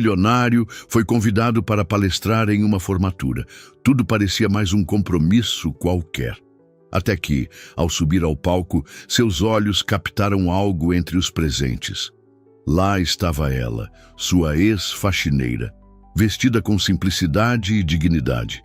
milionário, foi convidado para palestrar em uma formatura. Tudo parecia mais um compromisso qualquer. Até que, ao subir ao palco, seus olhos captaram algo entre os presentes. Lá estava ela, sua ex-faxineira, vestida com simplicidade e dignidade.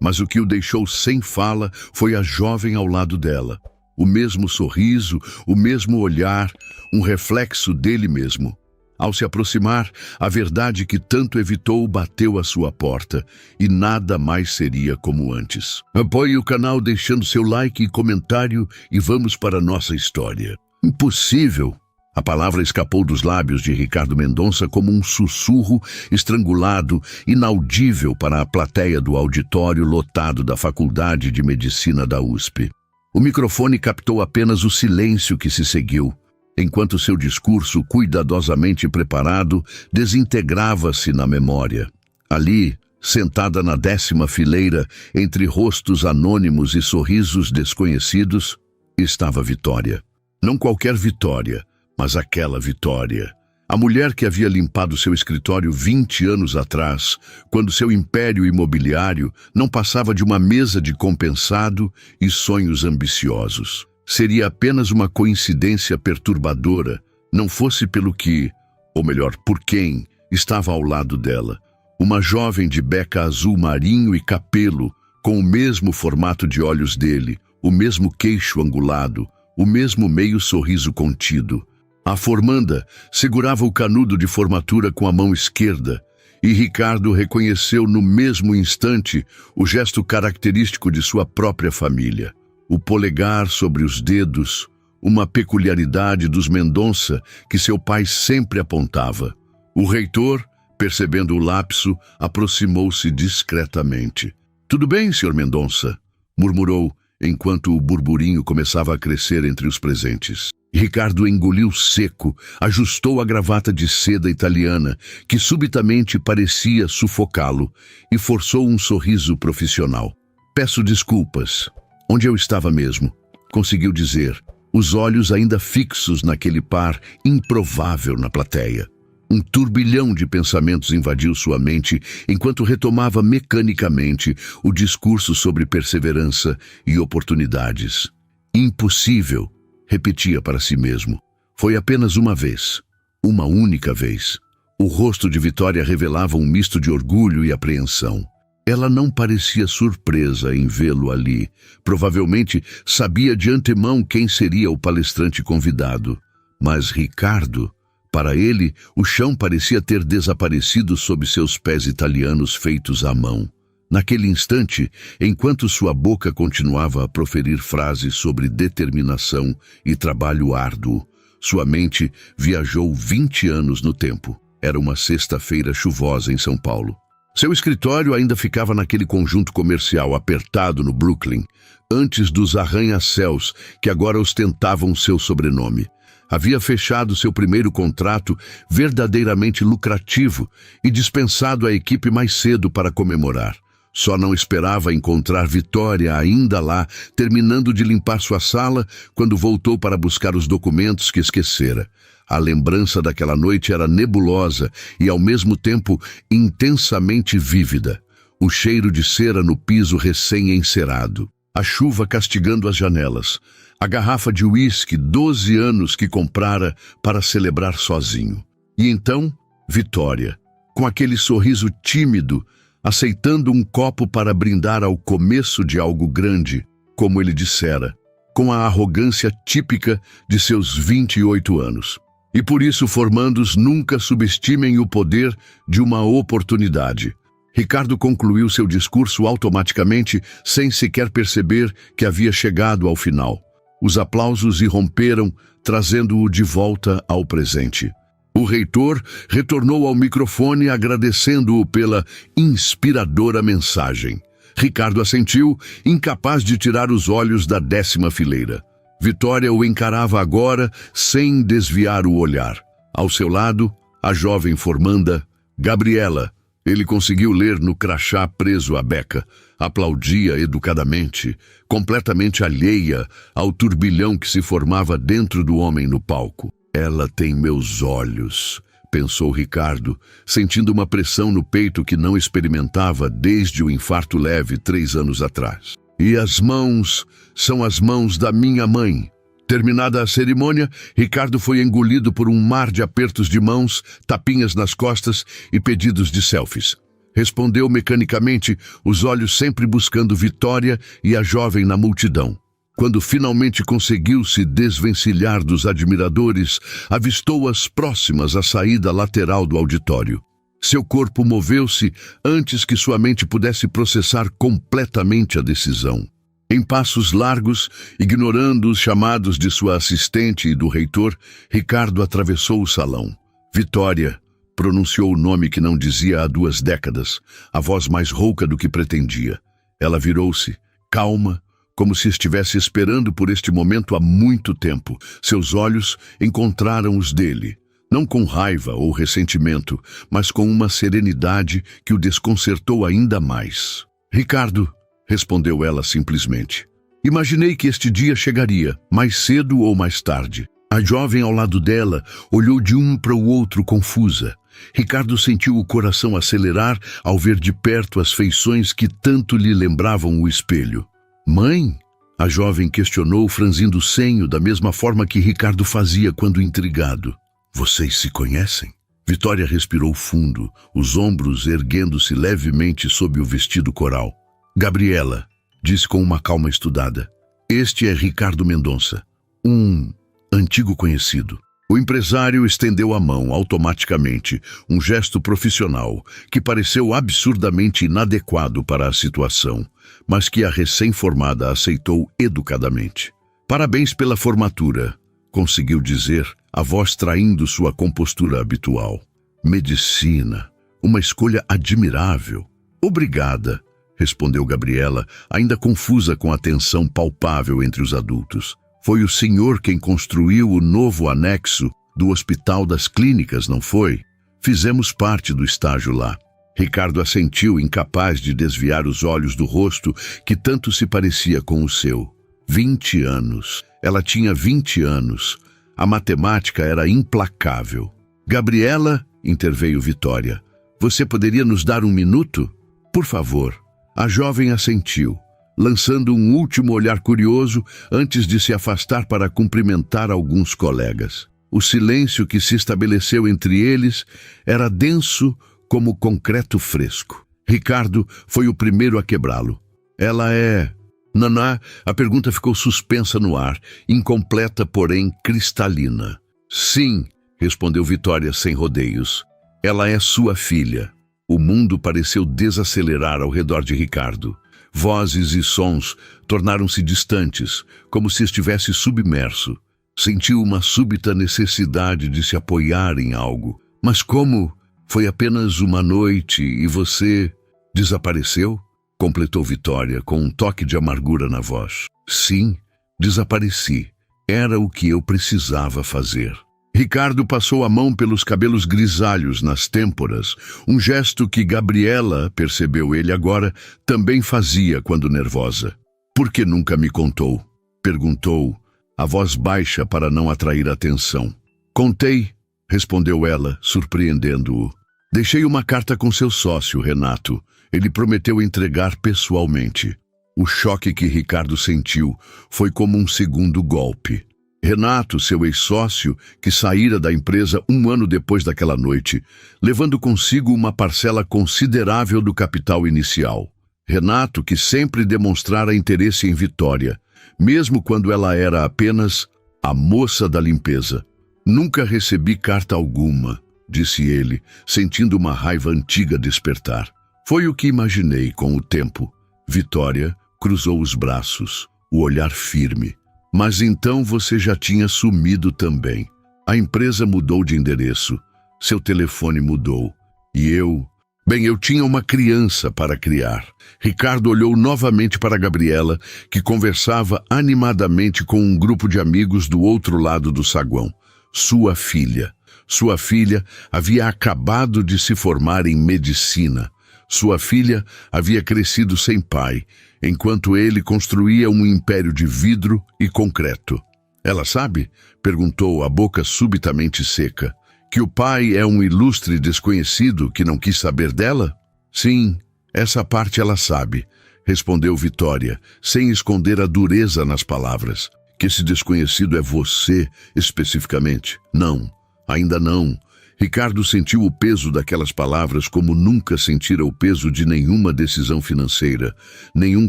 Mas o que o deixou sem fala foi a jovem ao lado dela. O mesmo sorriso, o mesmo olhar, um reflexo dele mesmo. Ao se aproximar, a verdade que tanto evitou bateu à sua porta, e nada mais seria como antes. Apoie o canal deixando seu like e comentário e vamos para a nossa história. Impossível! A palavra escapou dos lábios de Ricardo Mendonça como um sussurro estrangulado, inaudível para a plateia do auditório lotado da Faculdade de Medicina da USP. O microfone captou apenas o silêncio que se seguiu, enquanto seu discurso, cuidadosamente preparado, desintegrava-se na memória. Ali, sentada na 10ª fileira, entre rostos anônimos e sorrisos desconhecidos, estava Vitória. Não qualquer Vitória, mas aquela Vitória. A mulher que havia limpado seu escritório 20 anos atrás, quando seu império imobiliário não passava de uma mesa de compensado e sonhos ambiciosos. Seria apenas uma coincidência perturbadora, não fosse pelo que, ou melhor, por quem, estava ao lado dela. Uma jovem de beca azul marinho e capelo, com o mesmo formato de olhos dele, o mesmo queixo angulado, o mesmo meio sorriso contido. A formanda segurava o canudo de formatura com a mão esquerda, e Ricardo reconheceu no mesmo instante o gesto característico de sua própria família. O polegar sobre os dedos, uma peculiaridade dos Mendonça que seu pai sempre apontava. O reitor, percebendo o lapso, aproximou-se discretamente. "Tudo bem, Sr. Mendonça?", murmurou, enquanto o burburinho começava a crescer entre os presentes. Ricardo engoliu seco, ajustou a gravata de seda italiana, que subitamente parecia sufocá-lo, e forçou um sorriso profissional. "Peço desculpas. Onde eu estava mesmo?", conseguiu dizer, os olhos ainda fixos naquele par improvável na plateia. Um turbilhão de pensamentos invadiu sua mente enquanto retomava mecanicamente o discurso sobre perseverança e oportunidades. "Impossível", repetia para si mesmo. Foi apenas uma vez, uma única vez. O rosto de Vitória revelava um misto de orgulho e apreensão. Ela não parecia surpresa em vê-lo ali. Provavelmente sabia de antemão quem seria o palestrante convidado. Mas Ricardo, para ele, o chão parecia ter desaparecido sob seus pés italianos feitos à mão. Naquele instante, enquanto sua boca continuava a proferir frases sobre determinação e trabalho árduo, sua mente viajou 20 anos no tempo. Era uma sexta-feira chuvosa em São Paulo. Seu escritório ainda ficava naquele conjunto comercial apertado no Brooklyn, antes dos arranha-céus que agora ostentavam seu sobrenome. Havia fechado seu primeiro contrato verdadeiramente lucrativo e dispensado a equipe mais cedo para comemorar. Só não esperava encontrar Vitória ainda lá, terminando de limpar sua sala, quando voltou para buscar os documentos que esquecera. A lembrança daquela noite era nebulosa e, ao mesmo tempo, intensamente vívida. O cheiro de cera no piso recém-encerado. A chuva castigando as janelas. A garrafa de uísque 12 anos que comprara para celebrar sozinho. E então, Vitória, com aquele sorriso tímido, aceitando um copo para brindar ao começo de algo grande, como ele dissera, com a arrogância típica de seus 28 anos. E por isso, formandos, nunca subestimem o poder de uma oportunidade. Ricardo concluiu seu discurso automaticamente, sem sequer perceber que havia chegado ao final. Os aplausos irromperam, trazendo-o de volta ao presente. O reitor retornou ao microfone agradecendo-o pela inspiradora mensagem. Ricardo assentiu, incapaz de tirar os olhos da 10ª fileira. Vitória o encarava agora sem desviar o olhar. Ao seu lado, a jovem formanda, Gabriela. Ele conseguiu ler no crachá preso à beca. Aplaudia educadamente, completamente alheia ao turbilhão que se formava dentro do homem no palco. "Ela tem meus olhos", pensou Ricardo, sentindo uma pressão no peito que não experimentava desde o infarto leve 3 anos atrás. E as mãos são as mãos da minha mãe. Terminada a cerimônia, Ricardo foi engolido por um mar de apertos de mãos, tapinhas nas costas e pedidos de selfies. Respondeu mecanicamente, os olhos sempre buscando Vitória e a jovem na multidão. Quando finalmente conseguiu se desvencilhar dos admiradores, avistou-as próximas à saída lateral do auditório. Seu corpo moveu-se antes que sua mente pudesse processar completamente a decisão. Em passos largos, ignorando os chamados de sua assistente e do reitor, Ricardo atravessou o salão. Vitória, pronunciou o nome que não dizia há 2 décadas, a voz mais rouca do que pretendia. Ela virou-se, calma, como se estivesse esperando por este momento há muito tempo. Seus olhos encontraram os dele, não com raiva ou ressentimento, mas com uma serenidade que o desconcertou ainda mais. Ricardo, respondeu ela simplesmente. Imaginei que este dia chegaria, mais cedo ou mais tarde. A jovem ao lado dela olhou de um para o outro confusa. Ricardo sentiu o coração acelerar ao ver de perto as feições que tanto lhe lembravam o espelho. Mãe? A jovem questionou, franzindo o senho da mesma forma que Ricardo fazia quando intrigado. Vocês se conhecem? Vitória respirou fundo, os ombros erguendo-se levemente sob o vestido coral. Gabriela, disse com uma calma estudada. Este é Ricardo Mendonça, um antigo conhecido. O empresário estendeu a mão automaticamente, um gesto profissional que pareceu absurdamente inadequado para a situação, mas que a recém-formada aceitou educadamente. Parabéns pela formatura, conseguiu dizer, a voz traindo sua compostura habitual. Medicina, uma escolha admirável. Obrigada, respondeu Gabriela, ainda confusa com a tensão palpável entre os adultos. Foi o senhor quem construiu o novo anexo do Hospital das Clínicas, não foi? Fizemos parte do estágio lá. Ricardo assentiu, incapaz de desviar os olhos do rosto que tanto se parecia com o seu. 20 anos. Ela tinha 20 anos. A matemática era implacável. Gabriela, interveio Vitória, você poderia nos dar 1 minuto? Por favor. A jovem assentiu, lançando um último olhar curioso antes de se afastar para cumprimentar alguns colegas. O silêncio que se estabeleceu entre eles era denso como concreto fresco. Ricardo foi o primeiro a quebrá-lo. Ela é... Naná, a pergunta ficou suspensa no ar, incompleta, porém cristalina. Sim, respondeu Vitória sem rodeios. Ela é sua filha. O mundo pareceu desacelerar ao redor de Ricardo. Vozes e sons tornaram-se distantes, como se estivesse submerso. Sentiu uma súbita necessidade de se apoiar em algo. Mas como? Foi apenas uma noite e você desapareceu? Completou Vitória com um toque de amargura na voz. Sim, desapareci. Era o que eu precisava fazer. Ricardo passou a mão pelos cabelos grisalhos nas têmporas, um gesto que Gabriela, percebeu ele agora, também fazia quando nervosa. Por que nunca me contou? Perguntou, a voz baixa para não atrair atenção. Contei, respondeu ela, surpreendendo-o. Deixei uma carta com seu sócio, Renato. Ele prometeu entregar pessoalmente. O choque que Ricardo sentiu foi como um segundo golpe. Renato, seu ex-sócio, que saíra da empresa 1 ano depois daquela noite, levando consigo uma parcela considerável do capital inicial. Renato, que sempre demonstrara interesse em Vitória, mesmo quando ela era apenas a moça da limpeza. Nunca recebi carta alguma, disse ele, sentindo uma raiva antiga despertar. Foi o que imaginei com o tempo. Vitória cruzou os braços, o olhar firme. Mas então você já tinha sumido também. A empresa mudou de endereço. Seu telefone mudou. E eu... Bem, eu tinha uma criança para criar. Ricardo olhou novamente para Gabriela, que conversava animadamente com um grupo de amigos do outro lado do saguão. Sua filha. Sua filha havia acabado de se formar em medicina. Sua filha havia crescido sem pai, enquanto ele construía um império de vidro e concreto. Ela sabe? Perguntou, a boca subitamente seca. Que o pai é um ilustre desconhecido que não quis saber dela? Sim, essa parte ela sabe, respondeu Vitória, sem esconder a dureza nas palavras. Que esse desconhecido é você, especificamente? Não, ainda não. Ricardo sentiu o peso daquelas palavras como nunca sentira o peso de nenhuma decisão financeira, nenhum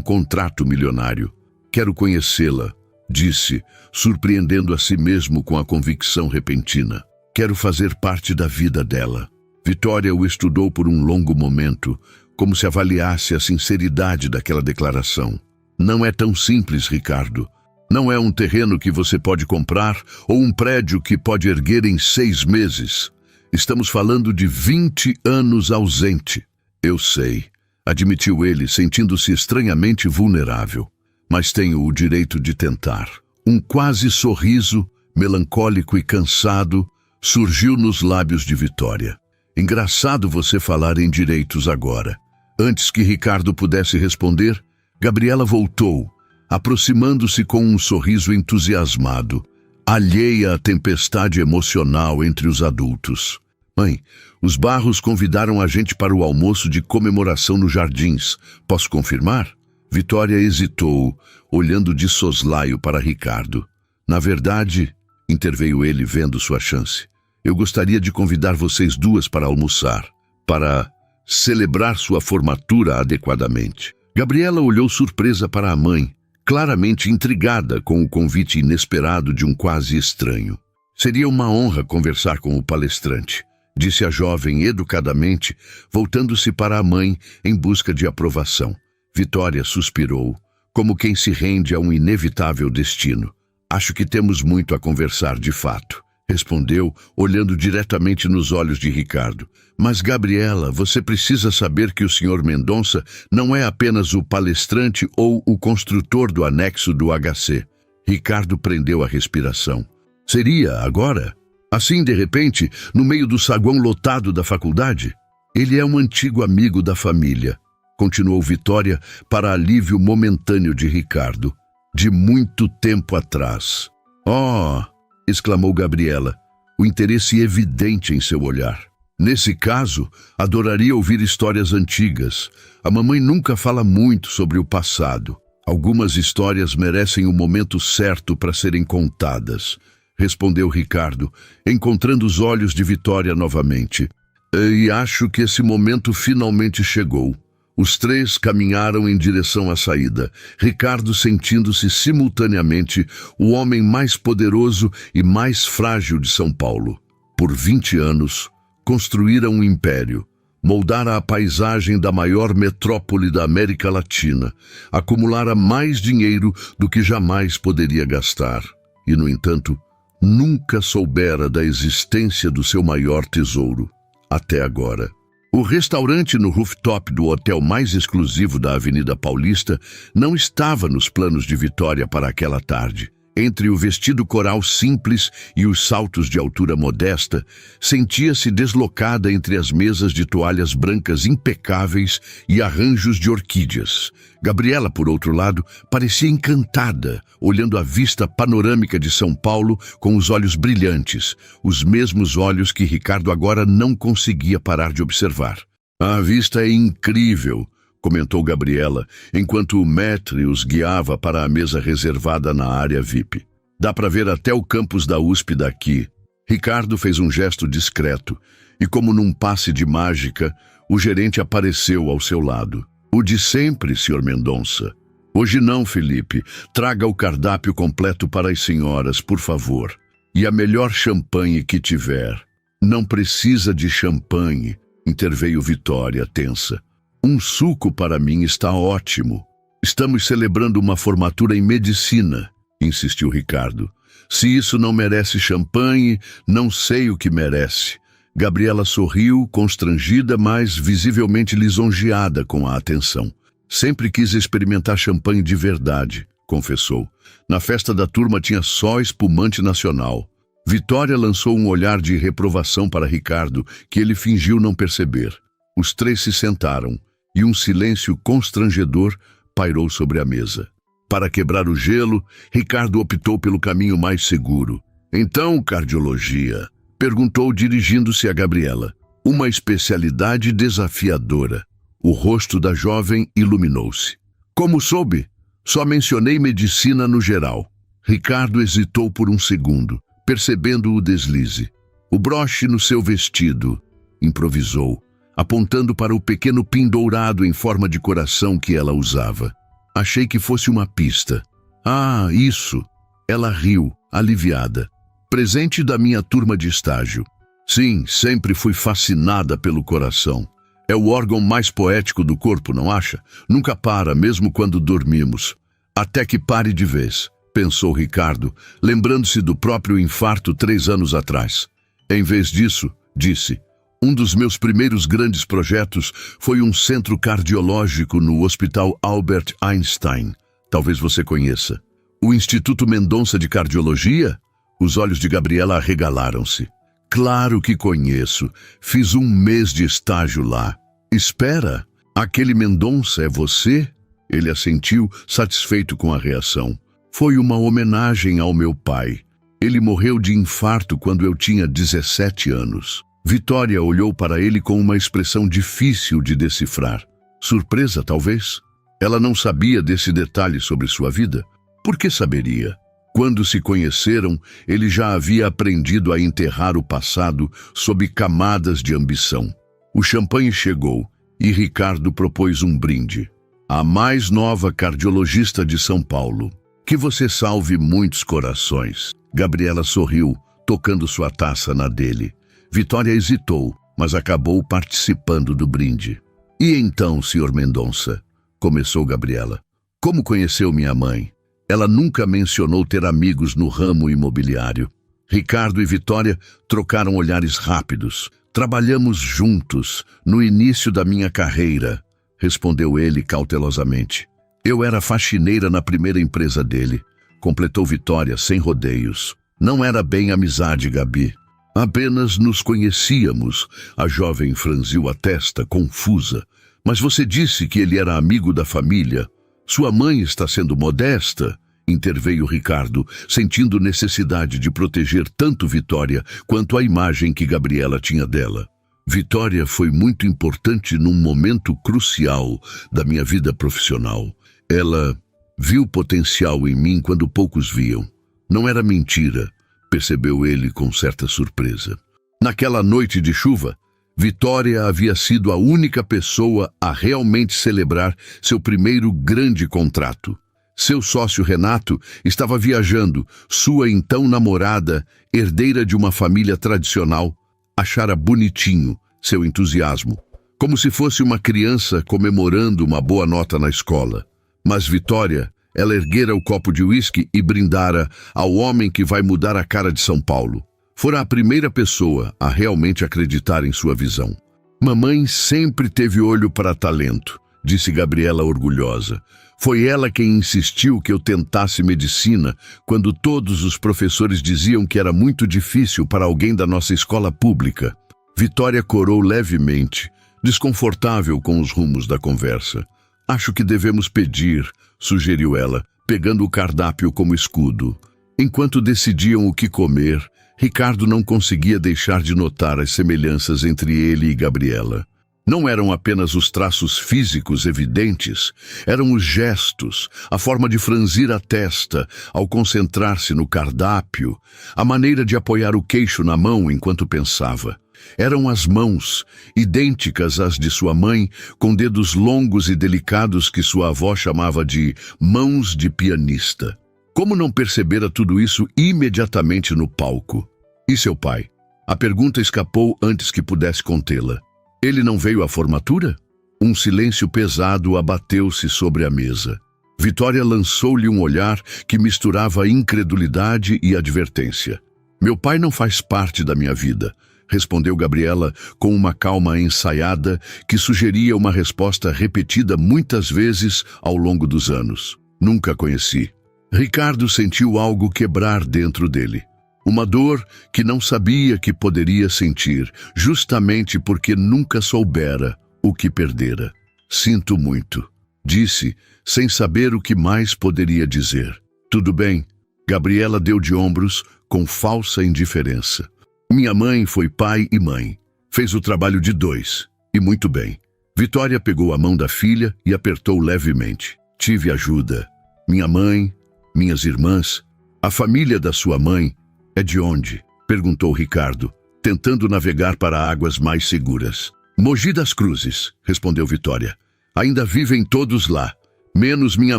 contrato milionário. Quero conhecê-la, disse, surpreendendo a si mesmo com a convicção repentina. Quero fazer parte da vida dela. Vitória o estudou por um longo momento, como se avaliasse a sinceridade daquela declaração. Não é tão simples, Ricardo. Não é um terreno que você pode comprar ou um prédio que pode erguer em 6 meses. Estamos falando de 20 anos ausente. Eu sei, admitiu ele, sentindo-se estranhamente vulnerável. Mas tenho o direito de tentar. Um quase sorriso, melancólico e cansado, surgiu nos lábios de Vitória. Engraçado você falar em direitos agora. Antes que Ricardo pudesse responder, Gabriela voltou, aproximando-se com um sorriso entusiasmado, alheia à tempestade emocional entre os adultos. Mãe, os Barros convidaram a gente para o almoço de comemoração nos Jardins. Posso confirmar? Vitória hesitou, olhando de soslaio para Ricardo. Na verdade, interveio ele vendo sua chance, eu gostaria de convidar vocês duas para almoçar, para celebrar sua formatura adequadamente. Gabriela olhou surpresa para a mãe, claramente intrigada com o convite inesperado de um quase estranho. Seria uma honra conversar com o palestrante, disse a jovem educadamente, voltando-se para a mãe em busca de aprovação. Vitória suspirou, como quem se rende a um inevitável destino. Acho que temos muito a conversar de fato, respondeu, olhando diretamente nos olhos de Ricardo. Mas, Gabriela, você precisa saber que o Sr. Mendonça não é apenas o palestrante ou o construtor do anexo do HC. Ricardo prendeu a respiração. Seria agora? Assim, de repente, no meio do saguão lotado da faculdade? Ele é um antigo amigo da família, continuou Vitória para alívio momentâneo de Ricardo. De muito tempo atrás. Oh! Exclamou Gabriela, o interesse evidente em seu olhar. Nesse caso, adoraria ouvir histórias antigas. A mamãe nunca fala muito sobre o passado. Algumas histórias merecem o momento certo para serem contadas, respondeu Ricardo, encontrando os olhos de Vitória novamente. E acho que esse momento finalmente chegou. Os três caminharam em direção à saída, Ricardo sentindo-se simultaneamente o homem mais poderoso e mais frágil de São Paulo. Por 20 anos, construíra um império, moldara a paisagem da maior metrópole da América Latina, acumulara mais dinheiro do que jamais poderia gastar. E, no entanto, nunca soubera da existência do seu maior tesouro, até agora. O restaurante no rooftop do hotel mais exclusivo da Avenida Paulista não estava nos planos de Vitória para aquela tarde. Entre o vestido coral simples e os saltos de altura modesta, sentia-se deslocada entre as mesas de toalhas brancas impecáveis e arranjos de orquídeas. Gabriela, por outro lado, parecia encantada, olhando a vista panorâmica de São Paulo com os olhos brilhantes, os mesmos olhos que Ricardo agora não conseguia parar de observar. A vista é incrível, comentou Gabriela, enquanto o maître os guiava para a mesa reservada na área VIP. Dá para ver até o campus da USP daqui. Ricardo fez um gesto discreto, e como num passe de mágica, o gerente apareceu ao seu lado. O de sempre, Sr. Mendonça. Hoje não, Felipe. Traga o cardápio completo para as senhoras, por favor. E a melhor champanhe que tiver. Não precisa de champanhe, interveio Vitória, tensa. Um suco para mim está ótimo. Estamos celebrando uma formatura em medicina, insistiu Ricardo. Se isso não merece champanhe, não sei o que merece. Gabriela sorriu, constrangida, mas visivelmente lisonjeada com a atenção. Sempre quis experimentar champanhe de verdade, confessou. Na festa da turma tinha só espumante nacional. Vitória lançou um olhar de reprovação para Ricardo, que ele fingiu não perceber. Os três se sentaram, e um silêncio constrangedor pairou sobre a mesa. Para quebrar o gelo, Ricardo optou pelo caminho mais seguro. Então, cardiologia, Perguntou dirigindo-se a Gabriela. Uma especialidade desafiadora. O rosto da jovem iluminou-se. Como soube? Só mencionei medicina no geral. Ricardo hesitou por um segundo, percebendo o deslize. O broche no seu vestido, improvisou, apontando para o pequeno pin dourado em forma de coração que ela usava. Achei que fosse uma pista. Ah, isso! Ela riu, aliviada. Presente da minha turma de estágio. Sim, sempre fui fascinada pelo coração. É o órgão mais poético do corpo, não acha? Nunca para, mesmo quando dormimos. Até que pare de vez, pensou Ricardo, lembrando-se do próprio infarto 3 anos atrás. Em vez disso, disse, um dos meus primeiros grandes projetos foi um centro cardiológico no Hospital Albert Einstein. Talvez você conheça. O Instituto Mendonça de Cardiologia? Os olhos de Gabriela arregalaram-se. Claro que conheço. Fiz 1 mês de estágio lá. Espera, aquele Mendonça é você? Ele assentiu, satisfeito com a reação. Foi uma homenagem ao meu pai. Ele morreu de infarto quando eu tinha 17 anos. Vitória olhou para ele com uma expressão difícil de decifrar. Surpresa, talvez? Ela não sabia desse detalhe sobre sua vida. Por que saberia? Quando se conheceram, ele já havia aprendido a enterrar o passado sob camadas de ambição. O champanhe chegou e Ricardo propôs um brinde. A mais nova cardiologista de São Paulo. Que você salve muitos corações. Gabriela sorriu, tocando sua taça na dele. Vitória hesitou, mas acabou participando do brinde. E então, Sr. Mendonça? Começou Gabriela. Como conheceu minha mãe? Ela nunca mencionou ter amigos no ramo imobiliário. Ricardo e Vitória trocaram olhares rápidos. Trabalhamos juntos, no início da minha carreira, respondeu ele cautelosamente. Eu era faxineira na primeira empresa dele, completou Vitória sem rodeios. Não era bem amizade, Gabi. Apenas nos conhecíamos. A jovem franziu a testa, confusa. Mas você disse que ele era amigo da família. Sua mãe está sendo modesta, interveio Ricardo, sentindo necessidade de proteger tanto Vitória quanto a imagem que Gabriela tinha dela. Vitória foi muito importante num momento crucial da minha vida profissional. Ela viu potencial em mim quando poucos viam. Não era mentira, percebeu ele com certa surpresa. Naquela noite de chuva, Vitória havia sido a única pessoa a realmente celebrar seu primeiro grande contrato. Seu sócio Renato estava viajando, sua então namorada, herdeira de uma família tradicional, achara bonitinho seu entusiasmo, como se fosse uma criança comemorando uma boa nota na escola. Mas Vitória, ela erguera o copo de uísque e brindara ao homem que vai mudar a cara de São Paulo. Fora a primeira pessoa a realmente acreditar em sua visão. Mamãe sempre teve olho para talento, disse Gabriela orgulhosa. Foi ela quem insistiu que eu tentasse medicina quando todos os professores diziam que era muito difícil para alguém da nossa escola pública. Vitória corou levemente, desconfortável com os rumos da conversa. Acho que devemos pedir, sugeriu ela, pegando o cardápio como escudo. Enquanto decidiam o que comer, Ricardo não conseguia deixar de notar as semelhanças entre ele e Gabriela. Não eram apenas os traços físicos evidentes, eram os gestos, a forma de franzir a testa ao concentrar-se no cardápio, a maneira de apoiar o queixo na mão enquanto pensava. Eram as mãos, idênticas às de sua mãe, com dedos longos e delicados que sua avó chamava de mãos de pianista. Como não percebera tudo isso imediatamente no palco? E seu pai? A pergunta escapou antes que pudesse contê-la. Ele não veio à formatura? Um silêncio pesado abateu-se sobre a mesa. Vitória lançou-lhe um olhar que misturava incredulidade e advertência. Meu pai não faz parte da minha vida, respondeu Gabriela com uma calma ensaiada que sugeria uma resposta repetida muitas vezes ao longo dos anos. Nunca conheci. Ricardo sentiu algo quebrar dentro dele. Uma dor que não sabia que poderia sentir, justamente porque nunca soubera o que perdera. Sinto muito, disse, sem saber o que mais poderia dizer. Tudo bem, Gabriela deu de ombros com falsa indiferença. Minha mãe foi pai e mãe. Fez o trabalho de dois. E muito bem. Vitória pegou a mão da filha e apertou levemente. Tive ajuda. Minha mãe, minhas irmãs. A família da sua mãe é de onde? Perguntou Ricardo, tentando navegar para águas mais seguras. Mogi das Cruzes, respondeu Vitória. Ainda vivem todos lá, menos minha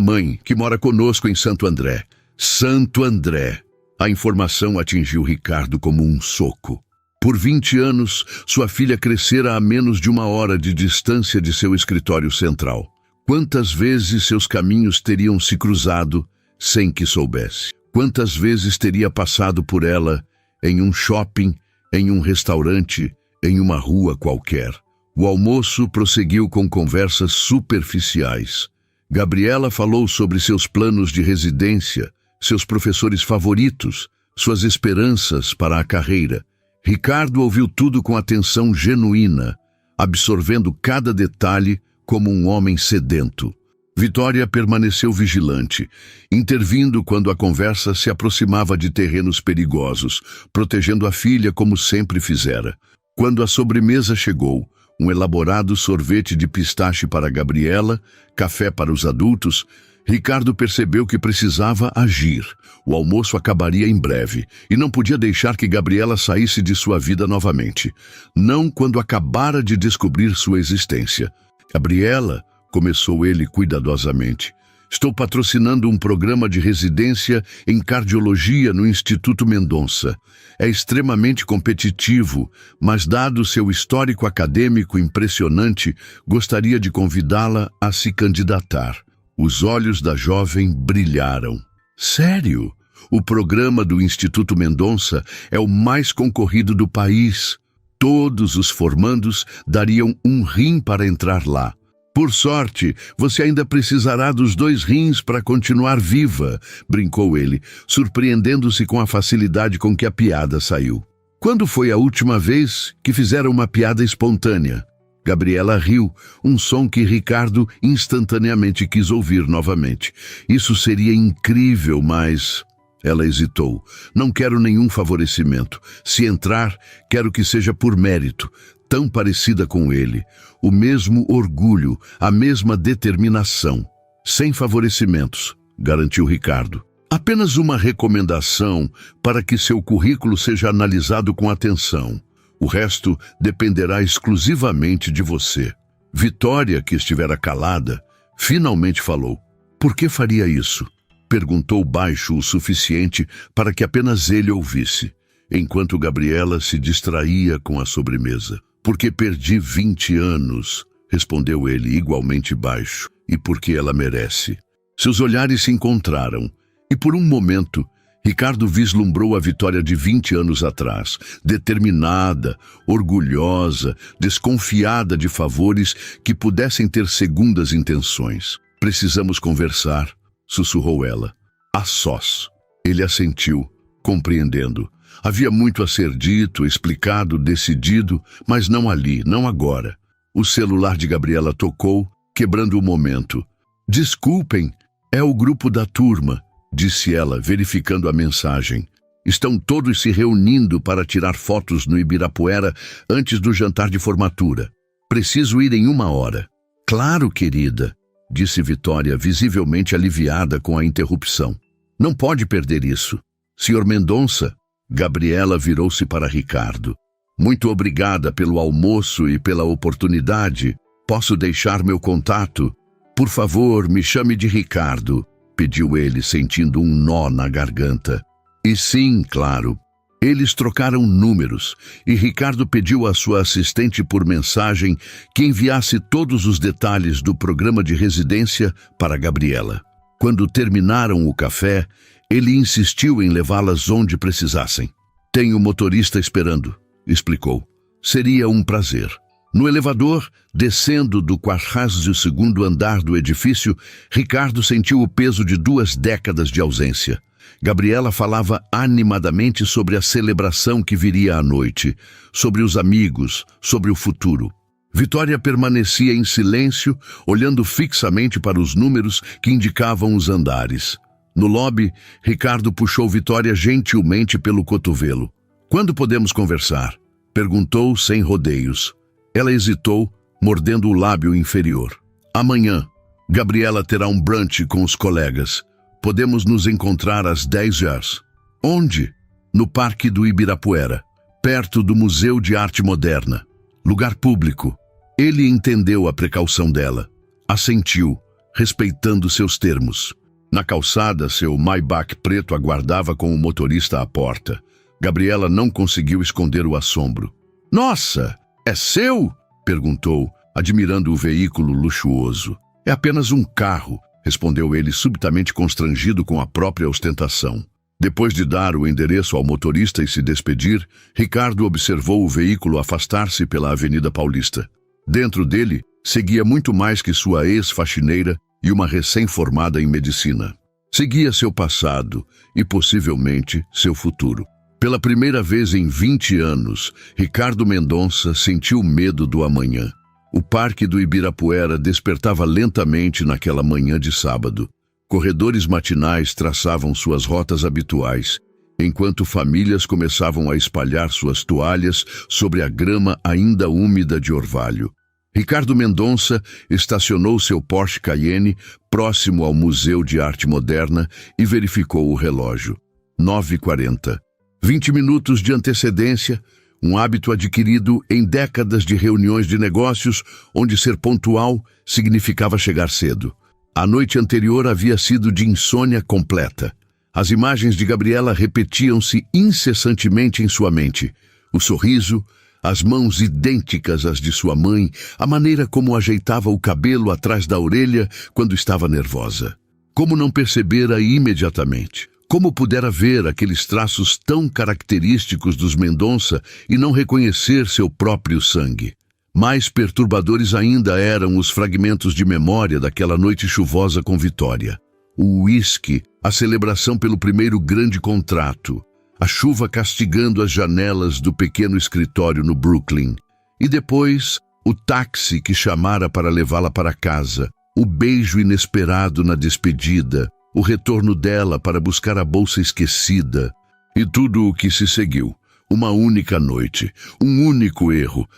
mãe, que mora conosco em Santo André. Santo André! A informação atingiu Ricardo como um soco. Por 20 anos, sua filha crescera a menos de 1 hora de distância de seu escritório central. Quantas vezes seus caminhos teriam se cruzado sem que soubesse? Quantas vezes teria passado por ela em um shopping, em um restaurante, em uma rua qualquer? O almoço prosseguiu com conversas superficiais. Gabriela falou sobre seus planos de residência, seus professores favoritos, suas esperanças para a carreira. Ricardo ouviu tudo com atenção genuína, absorvendo cada detalhe como um homem sedento. Vitória permaneceu vigilante, intervindo quando a conversa se aproximava de terrenos perigosos, protegendo a filha como sempre fizera. Quando a sobremesa chegou, um elaborado sorvete de pistache para Gabriela, café para os adultos, Ricardo percebeu que precisava agir. O almoço acabaria em breve, e não podia deixar que Gabriela saísse de sua vida novamente. Não quando acabara de descobrir sua existência. Gabriela, começou ele cuidadosamente, estou patrocinando um programa de residência em cardiologia no Instituto Mendonça. É extremamente competitivo, mas dado seu histórico acadêmico impressionante, gostaria de convidá-la a se candidatar. Os olhos da jovem brilharam. Sério? O programa do Instituto Mendonça é o mais concorrido do país. Todos os formandos dariam um rim para entrar lá. Por sorte, você ainda precisará dos 2 rins para continuar viva, brincou ele, surpreendendo-se com a facilidade com que a piada saiu. Quando foi a última vez que fizeram uma piada espontânea? Gabriela riu, um som que Ricardo instantaneamente quis ouvir novamente. Isso seria incrível, mas... Ela hesitou. Não quero nenhum favorecimento. Se entrar, quero que seja por mérito. Tão parecida com ele. O mesmo orgulho, a mesma determinação. Sem favorecimentos, garantiu Ricardo. Apenas uma recomendação para que seu currículo seja analisado com atenção. O resto dependerá exclusivamente de você. Vitória, que estivera calada, finalmente falou. Por que faria isso? Perguntou baixo o suficiente para que apenas ele ouvisse, enquanto Gabriela se distraía com a sobremesa. Porque perdi 20 anos, respondeu ele igualmente baixo, e porque ela merece. Seus olhares se encontraram, e por um momento, Ricardo vislumbrou a Vitória de 20 anos atrás, determinada, orgulhosa, desconfiada de favores que pudessem ter segundas intenções. Precisamos conversar, sussurrou ela. A sós. Ele assentiu, compreendendo. Havia muito a ser dito, explicado, decidido, mas não ali, não agora. O celular de Gabriela tocou, quebrando o momento. Desculpem, é o grupo da turma, disse ela, verificando a mensagem. Estão todos se reunindo para tirar fotos no Ibirapuera antes do jantar de formatura. Preciso ir em 1 hora. Claro, querida, disse Vitória, visivelmente aliviada com a interrupção. Não pode perder isso. Senhor Mendonça, Gabriela virou-se para Ricardo. Muito obrigada pelo almoço e pela oportunidade. Posso deixar meu contato? Por favor, me chame de Ricardo, pediu ele, sentindo um nó na garganta. E sim, claro. Eles trocaram números e Ricardo pediu à sua assistente por mensagem que enviasse todos os detalhes do programa de residência para Gabriela. Quando terminaram o café, ele insistiu em levá-las onde precisassem. Tenho motorista esperando, explicou. Seria um prazer. No elevador, descendo do 42º andar do edifício, Ricardo sentiu o peso de 2 décadas de ausência. Gabriela falava animadamente sobre a celebração que viria à noite, sobre os amigos, sobre o futuro. Vitória permanecia em silêncio, olhando fixamente para os números que indicavam os andares. No lobby, Ricardo puxou Vitória gentilmente pelo cotovelo. Quando podemos conversar? Perguntou sem rodeios. Ela hesitou, mordendo o lábio inferior. Amanhã. Gabriela terá um brunch com os colegas. Podemos nos encontrar às 10 horas. Onde? No Parque do Ibirapuera, perto do Museu de Arte Moderna. Lugar público. Ele entendeu a precaução dela. Assentiu, respeitando seus termos. Na calçada, seu Maybach preto aguardava com o motorista à porta. Gabriela não conseguiu esconder o assombro. "Nossa, é seu?" perguntou, admirando o veículo luxuoso. "É apenas um carro", respondeu ele, subitamente constrangido com a própria ostentação. Depois de dar o endereço ao motorista e se despedir, Ricardo observou o veículo afastar-se pela Avenida Paulista. Dentro dele, seguia muito mais que sua ex-faxineira e uma recém-formada em medicina. Seguia seu passado e, possivelmente, seu futuro. Pela primeira vez em 20 anos, Ricardo Mendonça sentiu medo do amanhã. O Parque do Ibirapuera despertava lentamente naquela manhã de sábado. Corredores matinais traçavam suas rotas habituais, enquanto famílias começavam a espalhar suas toalhas sobre a grama ainda úmida de orvalho. Ricardo Mendonça estacionou seu Porsche Cayenne próximo ao Museu de Arte Moderna e verificou o relógio. 9h40. 20 minutos de antecedência, um hábito adquirido em décadas de reuniões de negócios, onde ser pontual significava chegar cedo. A noite anterior havia sido de insônia completa. As imagens de Gabriela repetiam-se incessantemente em sua mente. O sorriso, as mãos idênticas às de sua mãe, a maneira como ajeitava o cabelo atrás da orelha quando estava nervosa. Como não percebera imediatamente? Como pudera ver aqueles traços tão característicos dos Mendonça e não reconhecer seu próprio sangue? Mais perturbadores ainda eram os fragmentos de memória daquela noite chuvosa com Vitória. O uísque, a celebração pelo primeiro grande contrato, a chuva castigando as janelas do pequeno escritório no Brooklyn. E depois, o táxi que chamara para levá-la para casa, o beijo inesperado na despedida, o retorno dela para buscar a bolsa esquecida e tudo o que se seguiu. Uma única noite, um único erro.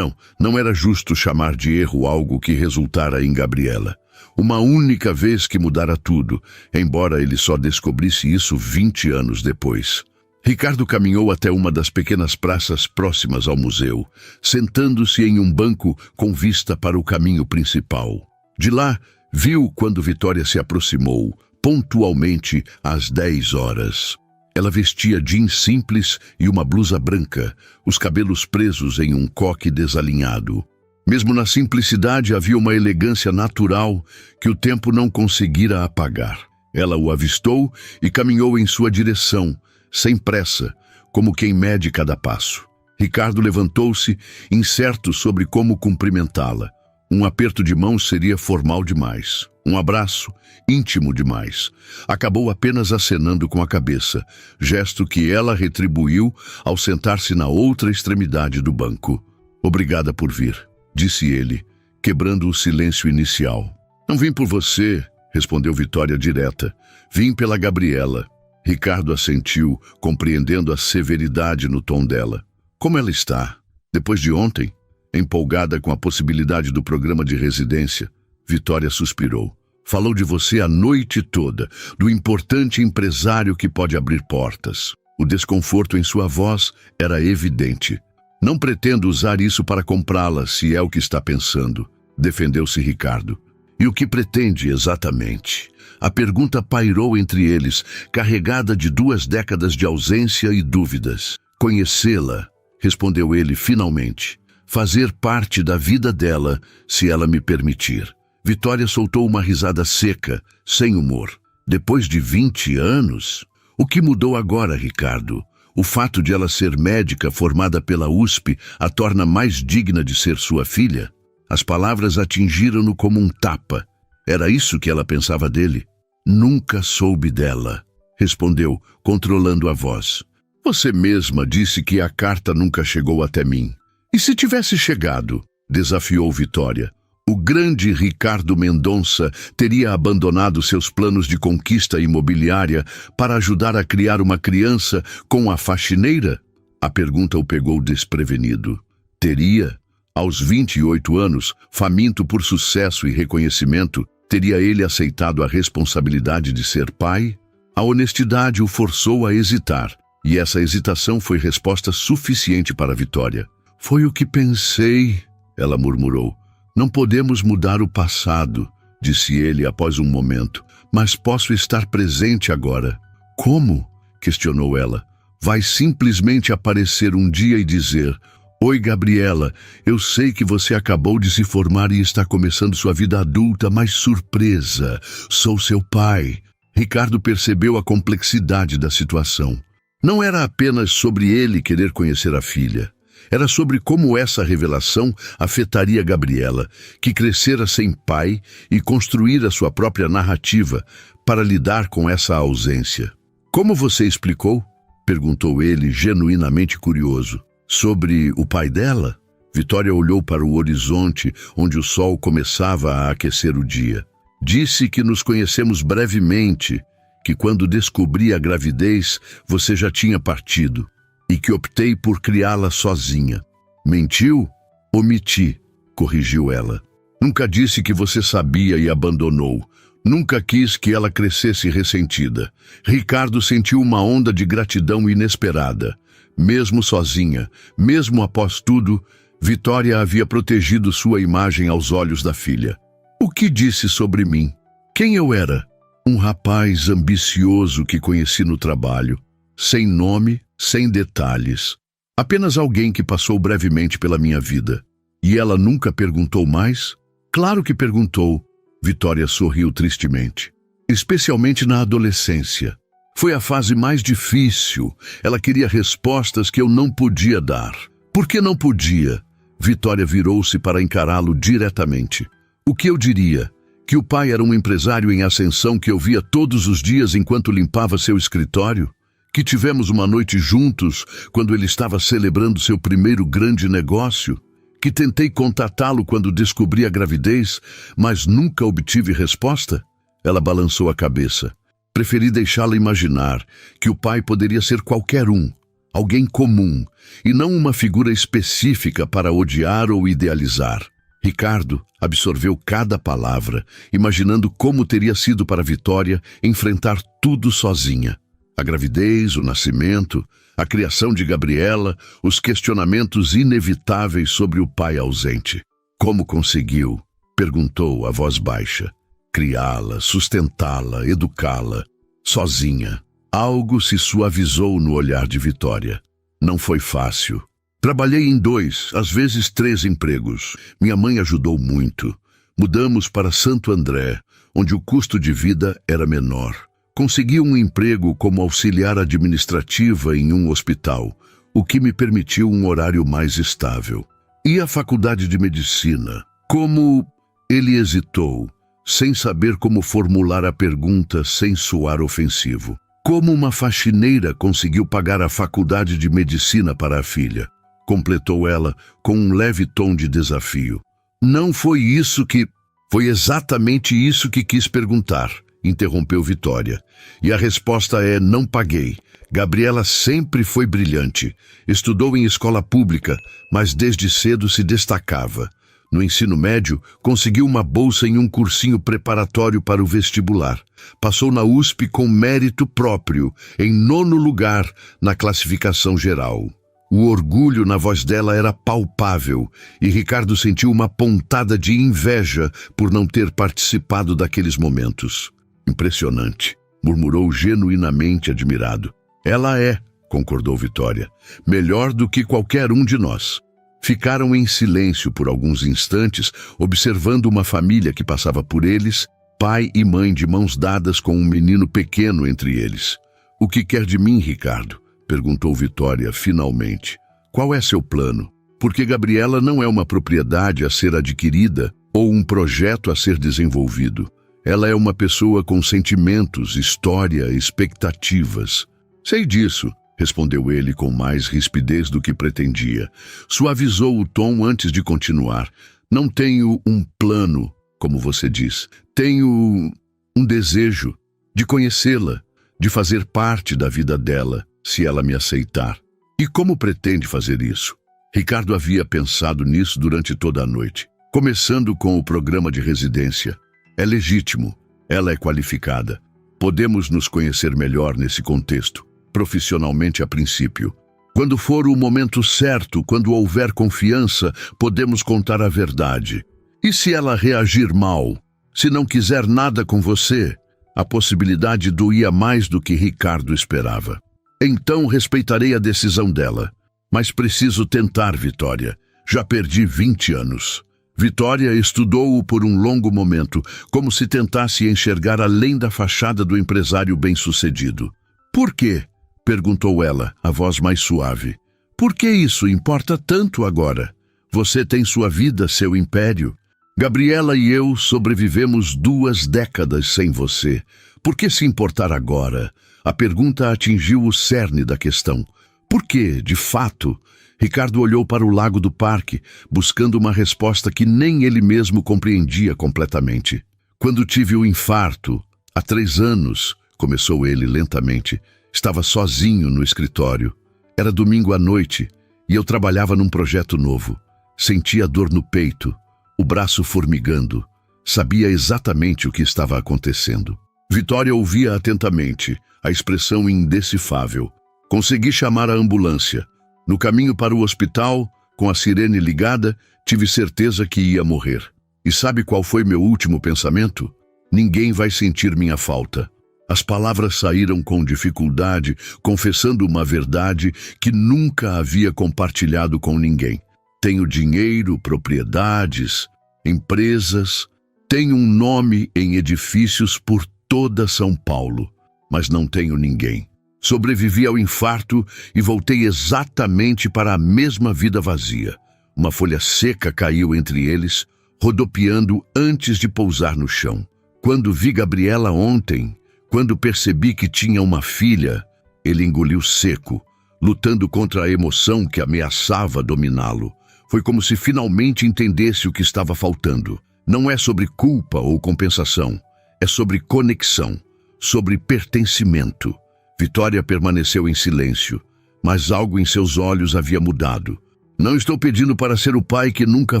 Não era justo chamar de erro algo que resultara em Gabriela. Uma única vez que mudara tudo, embora ele só descobrisse isso 20 anos depois. Ricardo caminhou até uma das pequenas praças próximas ao museu, sentando-se em um banco com vista para o caminho principal. De lá, viu quando Vitória se aproximou, pontualmente às 10 horas. Ela vestia jeans simples e uma blusa branca, os cabelos presos em um coque desalinhado. Mesmo na simplicidade havia uma elegância natural que o tempo não conseguira apagar. Ela o avistou e caminhou em sua direção, sem pressa, como quem mede cada passo. Ricardo levantou-se, incerto sobre como cumprimentá-la. Um aperto de mão seria formal demais. Um abraço, íntimo demais. Acabou apenas acenando com a cabeça, gesto que ela retribuiu ao sentar-se na outra extremidade do banco. "Obrigada por vir", disse ele, quebrando o silêncio inicial. "Não vim por você", respondeu Vitória direta. "Vim pela Gabriela." Ricardo assentiu, compreendendo a severidade no tom dela. "Como ela está? Depois de ontem?" Empolgada com a possibilidade do programa de residência, Vitória suspirou. "Falou de você a noite toda, do importante empresário que pode abrir portas." O desconforto em sua voz era evidente. "Não pretendo usar isso para comprá-la, se é o que está pensando", defendeu-se Ricardo. "E o que pretende exatamente?" A pergunta pairou entre eles, carregada de 2 décadas de ausência e dúvidas. "Conhecê-la", respondeu ele finalmente. "Fazer parte da vida dela, se ela me permitir." Vitória soltou uma risada seca, sem humor. "Depois de 20 anos? O que mudou agora, Ricardo? O fato de ela ser médica formada pela USP a torna mais digna de ser sua filha?" As palavras atingiram-no como um tapa. Era isso que ela pensava dele? "Nunca soube dela", respondeu, controlando a voz. "Você mesma disse que a carta nunca chegou até mim." "E se tivesse chegado?", desafiou Vitória. O grande Ricardo Mendonça teria abandonado seus planos de conquista imobiliária para ajudar a criar uma criança com a faxineira? A pergunta o pegou desprevenido. Teria? Aos 28 anos, faminto por sucesso e reconhecimento, teria ele aceitado a responsabilidade de ser pai? A honestidade o forçou a hesitar, e essa hesitação foi resposta suficiente para a Vitória. Foi o que pensei, ela murmurou. Não podemos mudar o passado, disse ele após um momento, mas posso estar presente agora. Como? Questionou ela. Vai simplesmente aparecer um dia e dizer: Oi, Gabriela, eu sei que você acabou de se formar e está começando sua vida adulta, mas surpresa, sou seu pai. Ricardo percebeu a complexidade da situação. Não era apenas sobre ele querer conhecer a filha. Era sobre como essa revelação afetaria Gabriela, que crescera sem pai e construíra sua própria narrativa para lidar com essa ausência. Como você explicou? Perguntou ele, genuinamente curioso. Sobre o pai dela? Vitória olhou para o horizonte, onde o sol começava a aquecer o dia. Disse que nos conhecemos brevemente, que quando descobri a gravidez, você já tinha partido, e que optei por criá-la sozinha. Mentiu? Omiti, corrigiu ela. Nunca disse que você sabia e abandonou. Nunca quis que ela crescesse ressentida. Ricardo sentiu uma onda de gratidão inesperada. Mesmo sozinha, mesmo após tudo, Vitória havia protegido sua imagem aos olhos da filha. O que disse sobre mim? Quem eu era? Um rapaz ambicioso que conheci no trabalho, sem nome, sem detalhes. Apenas alguém que passou brevemente pela minha vida. E ela nunca perguntou mais? Claro que perguntou. Vitória sorriu tristemente. Especialmente na adolescência. Foi a fase mais difícil. Ela queria respostas que eu não podia dar. Por que não podia? Vitória virou-se para encará-lo diretamente. O que eu diria? Que o pai era um empresário em ascensão que eu via todos os dias enquanto limpava seu escritório? Que tivemos uma noite juntos quando ele estava celebrando seu primeiro grande negócio? Que tentei contatá-lo quando descobri a gravidez, mas nunca obtive resposta? Ela balançou a cabeça. Preferi deixá-la imaginar que o pai poderia ser qualquer um, alguém comum, e não uma figura específica para odiar ou idealizar. Ricardo absorveu cada palavra, imaginando como teria sido para Vitória enfrentar tudo sozinha. A gravidez, o nascimento, a criação de Gabriela, os questionamentos inevitáveis sobre o pai ausente. Como conseguiu? Perguntou a voz baixa. Criá-la, sustentá-la, educá-la, sozinha. Algo se suavizou no olhar de Vitória. Não foi fácil. Trabalhei em 2, às vezes 3 empregos. Minha mãe ajudou muito. Mudamos para Santo André, onde o custo de vida era menor. Consegui um emprego como auxiliar administrativa em um hospital, o que me permitiu um horário mais estável. E a faculdade de medicina? Como... Ele hesitou, sem saber como formular a pergunta sem soar ofensivo. Como uma faxineira conseguiu pagar a faculdade de medicina para a filha? Completou ela com um leve tom de desafio. Não foi isso que... Foi exatamente isso que quis perguntar, interrompeu Vitória. E a resposta é: não paguei. Gabriela sempre foi brilhante. Estudou em escola pública, mas desde cedo se destacava. No ensino médio, conseguiu uma bolsa em um cursinho preparatório para o vestibular. Passou na USP com mérito próprio, em 9º lugar na classificação geral. O orgulho na voz dela era palpável, e Ricardo sentiu uma pontada de inveja por não ter participado daqueles momentos. Impressionante, murmurou genuinamente admirado. Ela é, concordou Vitória, melhor do que qualquer um de nós. Ficaram em silêncio por alguns instantes, observando uma família que passava por eles, pai e mãe de mãos dadas com um menino pequeno entre eles. O que quer de mim, Ricardo? Perguntou Vitória, finalmente. Qual é seu plano? Porque Gabriela não é uma propriedade a ser adquirida ou um projeto a ser desenvolvido. Ela é uma pessoa com sentimentos, história, expectativas. Sei disso, respondeu ele com mais rispidez do que pretendia. Suavizou o tom antes de continuar. Não tenho um plano, como você diz. Tenho um desejo de conhecê-la, de fazer parte da vida dela, se ela me aceitar. E como pretende fazer isso? Ricardo havia pensado nisso durante toda a noite. Começando com o programa de residência. É legítimo, ela é qualificada. Podemos nos conhecer melhor nesse contexto, profissionalmente a princípio. Quando for o momento certo, quando houver confiança, podemos contar a verdade. E se ela reagir mal? Se não quiser nada com você? A possibilidade doía mais do que Ricardo esperava. Então respeitarei a decisão dela. Mas preciso tentar, Vitória. Já perdi 20 anos. Vitória estudou-o por um longo momento, como se tentasse enxergar além da fachada do empresário bem-sucedido. Por quê? Perguntou ela, a voz mais suave. Por que isso importa tanto agora? Você tem sua vida, seu império. Gabriela e eu sobrevivemos 2 décadas sem você. Por que se importar agora? A pergunta atingiu o cerne da questão. Por que, de fato? Ricardo olhou para o lago do parque, buscando uma resposta que nem ele mesmo compreendia completamente. Quando tive o infarto, há 3 anos, começou ele lentamente, estava sozinho no escritório. Era domingo à noite e eu trabalhava num projeto novo. Sentia dor no peito, o braço formigando. Sabia exatamente o que estava acontecendo. Vitória ouvia atentamente, a expressão indecifrável. Consegui chamar a ambulância. No caminho para o hospital, com a sirene ligada, tive certeza que ia morrer. E sabe qual foi meu último pensamento? Ninguém vai sentir minha falta. As palavras saíram com dificuldade, confessando uma verdade que nunca havia compartilhado com ninguém. Tenho dinheiro, propriedades, empresas, tenho um nome em edifícios por toda São Paulo, mas não tenho ninguém. Sobrevivi ao infarto e voltei exatamente para a mesma vida vazia. Uma folha seca caiu entre eles, rodopiando antes de pousar no chão. Quando vi Gabriela ontem, quando percebi que tinha uma filha, ele engoliu seco, lutando contra a emoção que ameaçava dominá-lo. Foi como se finalmente entendesse o que estava faltando. Não é sobre culpa ou compensação, é sobre conexão, sobre pertencimento. Vitória permaneceu em silêncio, mas algo em seus olhos havia mudado. Não estou pedindo para ser o pai que nunca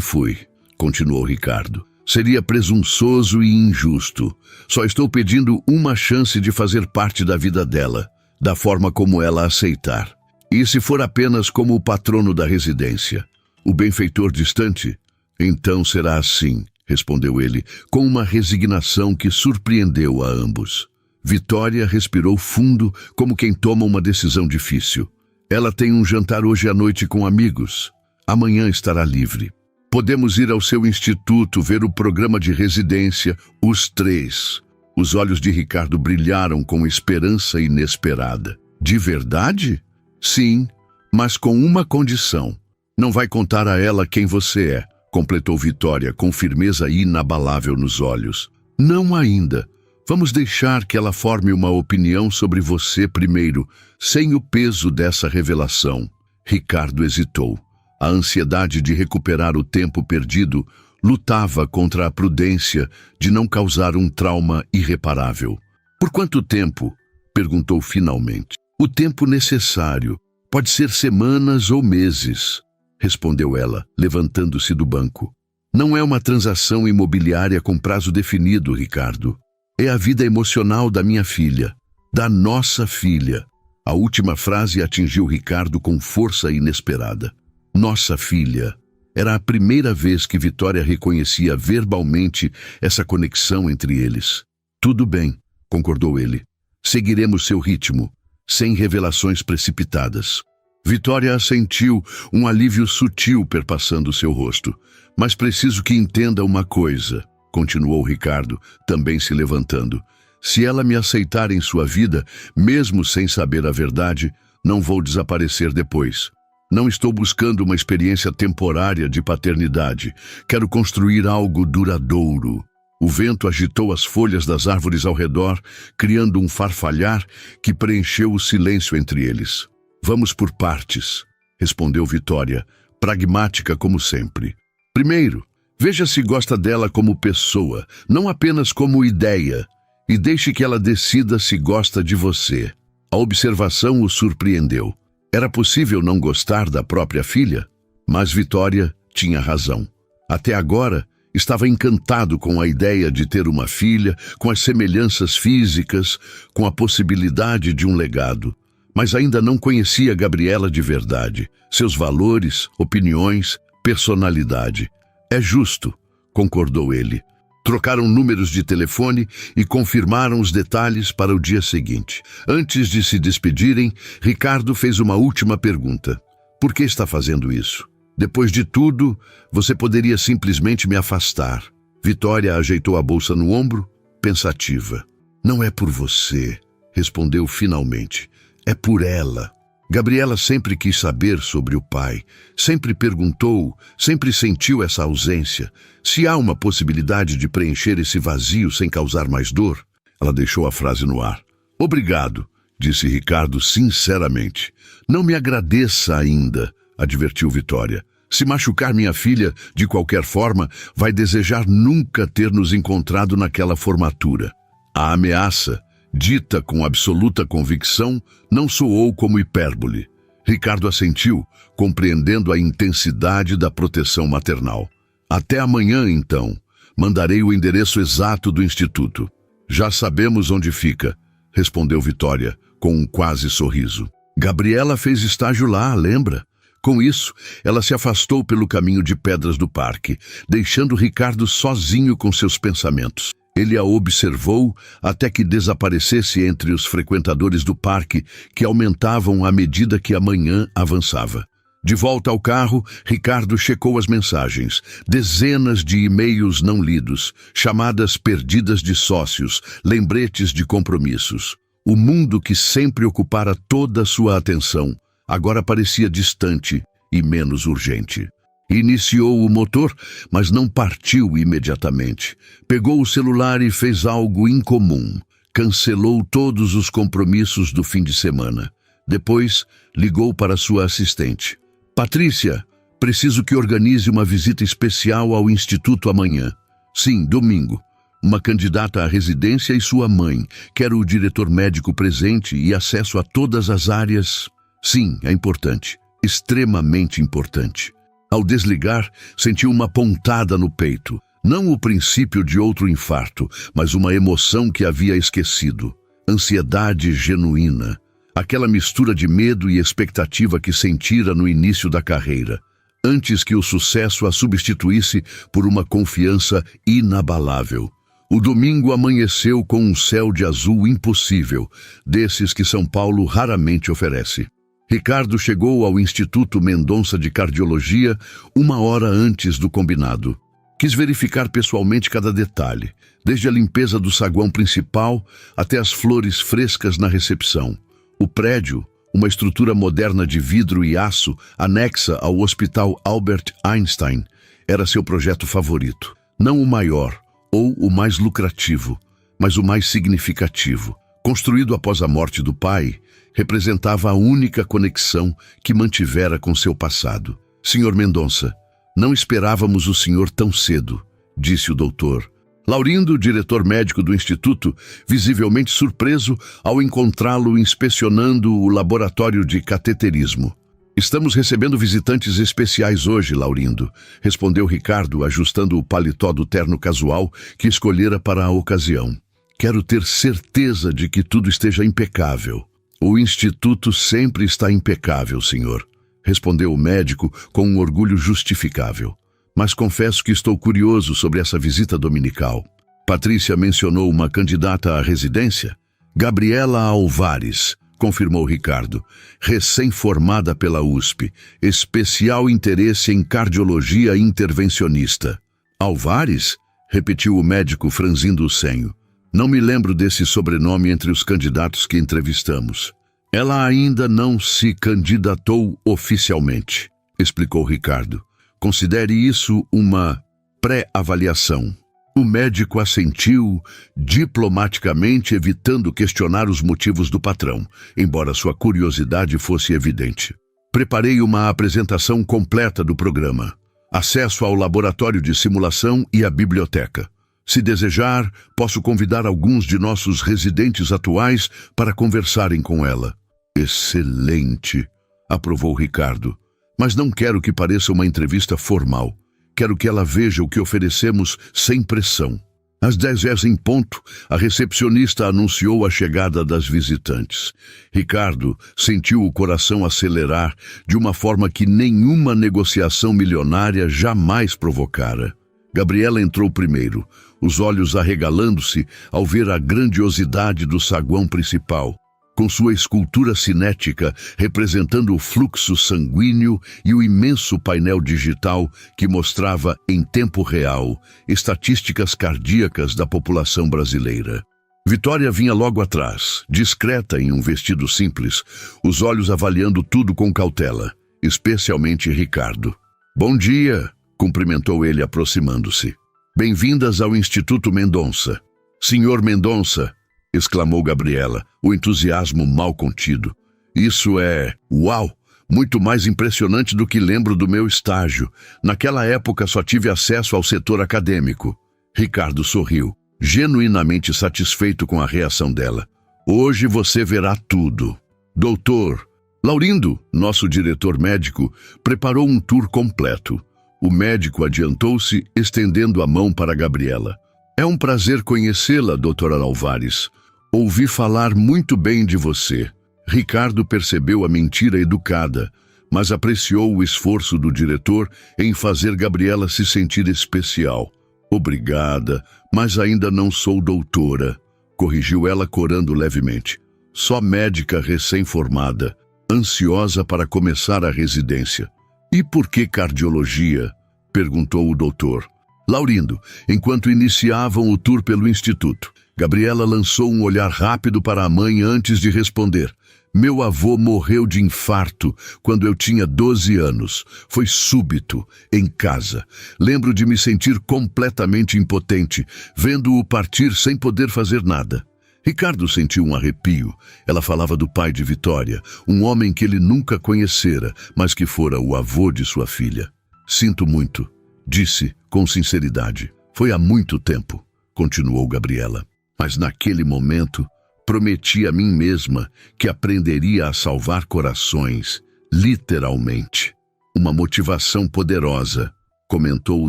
fui, continuou Ricardo. Seria presunçoso e injusto. Só estou pedindo uma chance de fazer parte da vida dela, da forma como ela aceitar. E se for apenas como o patrono da residência, o benfeitor distante? Então será assim, respondeu ele, com uma resignação que surpreendeu a ambos. Vitória respirou fundo, como quem toma uma decisão difícil. Ela tem um jantar hoje à noite com amigos. Amanhã estará livre. Podemos ir ao seu instituto, ver o programa de residência, os 3. Os olhos de Ricardo brilharam com esperança inesperada. De verdade? Sim, mas com uma condição. Não vai contar a ela quem você é, completou Vitória com firmeza inabalável nos olhos. Não ainda. Vamos deixar que ela forme uma opinião sobre você primeiro, sem o peso dessa revelação. Ricardo hesitou. A ansiedade de recuperar o tempo perdido lutava contra a prudência de não causar um trauma irreparável. Por quanto tempo? Perguntou finalmente. O tempo necessário. Pode ser semanas ou meses, respondeu ela, levantando-se do banco. Não é uma transação imobiliária com prazo definido, Ricardo. É a vida emocional da minha filha, da nossa filha. A última frase atingiu Ricardo com força inesperada. Nossa filha. Era a primeira vez que Vitória reconhecia verbalmente essa conexão entre eles. Tudo bem, concordou ele. Seguiremos seu ritmo, sem revelações precipitadas. Vitória assentiu, um alívio sutil perpassando seu rosto. Mas preciso que entenda uma coisa, continuou Ricardo, também se levantando. Se ela me aceitar em sua vida, mesmo sem saber a verdade, não vou desaparecer depois. Não estou buscando uma experiência temporária de paternidade. Quero construir algo duradouro. O vento agitou as folhas das árvores ao redor, criando um farfalhar que preencheu o silêncio entre eles. Vamos por partes, respondeu Vitória, pragmática como sempre. Primeiro, veja se gosta dela como pessoa, não apenas como ideia, e deixe que ela decida se gosta de você. A observação o surpreendeu. Era possível não gostar da própria filha? Mas Vitória tinha razão. Até agora, estava encantado com a ideia de ter uma filha, com as semelhanças físicas, com a possibilidade de um legado. Mas ainda não conhecia Gabriela de verdade, seus valores, opiniões, personalidade. É justo, concordou ele. Trocaram números de telefone e confirmaram os detalhes para o dia seguinte. Antes de se despedirem, Ricardo fez uma última pergunta. Por que está fazendo isso? Depois de tudo, você poderia simplesmente me afastar. Vitória ajeitou a bolsa no ombro, pensativa. Não é por você, respondeu finalmente. É por ela. Gabriela sempre quis saber sobre o pai, sempre perguntou, sempre sentiu essa ausência. Se há uma possibilidade de preencher esse vazio sem causar mais dor? Ela deixou a frase no ar. Obrigado, disse Ricardo sinceramente. Não me agradeça ainda, advertiu Vitória. Se machucar minha filha, de qualquer forma, vai desejar nunca ter nos encontrado naquela formatura. A ameaça, dita com absoluta convicção, não soou como hipérbole. Ricardo assentiu, compreendendo a intensidade da proteção maternal. Até amanhã, então. Mandarei o endereço exato do instituto. Já sabemos onde fica, respondeu Vitória, com um quase sorriso. Gabriela fez estágio lá, lembra? Com isso, ela se afastou pelo caminho de pedras do parque, deixando Ricardo sozinho com seus pensamentos. Ele a observou até que desaparecesse entre os frequentadores do parque, que aumentavam à medida que a manhã avançava. De volta ao carro, Ricardo checou as mensagens. Dezenas de e-mails não lidos, chamadas perdidas de sócios, lembretes de compromissos. O mundo que sempre ocupara toda a sua atenção, agora parecia distante e menos urgente. Iniciou o motor, mas não partiu imediatamente. Pegou o celular e fez algo incomum. Cancelou todos os compromissos do fim de semana. Depois, ligou para sua assistente. Patrícia, preciso que organize uma visita especial ao Instituto amanhã. Sim, domingo. Uma candidata à residência e sua mãe. Quero o diretor médico presente e acesso a todas as áreas. Sim, é importante. Extremamente importante. Ao desligar, sentiu uma pontada no peito. Não o princípio de outro infarto, mas uma emoção que havia esquecido. Ansiedade genuína. Aquela mistura de medo e expectativa que sentira no início da carreira, antes que o sucesso a substituísse por uma confiança inabalável. O domingo amanheceu com um céu de azul impossível, desses que São Paulo raramente oferece. Ricardo chegou ao Instituto Mendonça de Cardiologia 1 hora antes do combinado. Quis verificar pessoalmente cada detalhe, desde a limpeza do saguão principal até as flores frescas na recepção. O prédio, uma estrutura moderna de vidro e aço, anexa ao Hospital Albert Einstein, era seu projeto favorito. Não o maior ou o mais lucrativo, mas o mais significativo. Construído após a morte do pai, representava a única conexão que mantivera com seu passado. Senhor Mendonça, não esperávamos o senhor tão cedo, disse o doutor. Laurindo, diretor médico do instituto, visivelmente surpreso ao encontrá-lo inspecionando o laboratório de cateterismo. Estamos recebendo visitantes especiais hoje, Laurindo, respondeu Ricardo, ajustando o paletó do terno casual que escolhera para a ocasião. Quero ter certeza de que tudo esteja impecável. O instituto sempre está impecável, senhor, respondeu o médico com um orgulho justificável. Mas confesso que estou curioso sobre essa visita dominical. Patrícia mencionou uma candidata à residência? Gabriela Alvares, confirmou Ricardo, recém-formada pela USP, especial interesse em cardiologia intervencionista. Alvares? Repetiu o médico franzindo o senho. Não me lembro desse sobrenome entre os candidatos que entrevistamos. Ela ainda não se candidatou oficialmente, explicou Ricardo. Considere isso uma pré-avaliação. O médico assentiu, diplomaticamente evitando questionar os motivos do patrão, embora sua curiosidade fosse evidente. Preparei uma apresentação completa do programa. Acesso ao laboratório de simulação e à biblioteca. Se desejar, posso convidar alguns de nossos residentes atuais para conversarem com ela. Excelente! aprovou Ricardo. Mas não quero que pareça uma entrevista formal. Quero que ela veja o que oferecemos sem pressão. Às 10h em ponto, a recepcionista anunciou a chegada das visitantes. Ricardo sentiu o coração acelerar de uma forma que nenhuma negociação milionária jamais provocara. Gabriela entrou primeiro, os olhos arregalando-se ao ver a grandiosidade do saguão principal, com sua escultura cinética representando o fluxo sanguíneo e o imenso painel digital que mostrava em tempo real estatísticas cardíacas da população brasileira. Vitória vinha logo atrás, discreta em um vestido simples, os olhos avaliando tudo com cautela, especialmente Ricardo. "Bom dia", cumprimentou ele aproximando-se. "Bem-vindas ao Instituto Mendonça." "Senhor Mendonça", exclamou Gabriela, o entusiasmo mal contido. "Isso é... uau! Muito mais impressionante do que lembro do meu estágio. Naquela época só tive acesso ao setor acadêmico." Ricardo sorriu, genuinamente satisfeito com a reação dela. "Hoje você verá tudo." "Doutor Laurindo", nosso diretor médico, preparou um tour completo. O médico adiantou-se, estendendo a mão para Gabriela. "É um prazer conhecê-la, doutora Alvares. Ouvi falar muito bem de você." Ricardo percebeu a mentira educada, mas apreciou o esforço do diretor em fazer Gabriela se sentir especial. "Obrigada, mas ainda não sou doutora", corrigiu ela corando levemente. "Só médica recém-formada, ansiosa para começar a residência." "E por que cardiologia?", perguntou o doutor. Laurindo, enquanto iniciavam o tour pelo instituto, Gabriela lançou um olhar rápido para a mãe antes de responder. "Meu avô morreu de infarto quando eu tinha 12 anos. Foi súbito, em casa. Lembro de me sentir completamente impotente, vendo-o partir sem poder fazer nada." Ricardo sentiu um arrepio. Ela falava do pai de Vitória, um homem que ele nunca conhecera, mas que fora o avô de sua filha. "Sinto muito", disse com sinceridade. "Foi há muito tempo", continuou Gabriela. "Mas naquele momento, prometi a mim mesma que aprenderia a salvar corações, literalmente." "Uma motivação poderosa", comentou o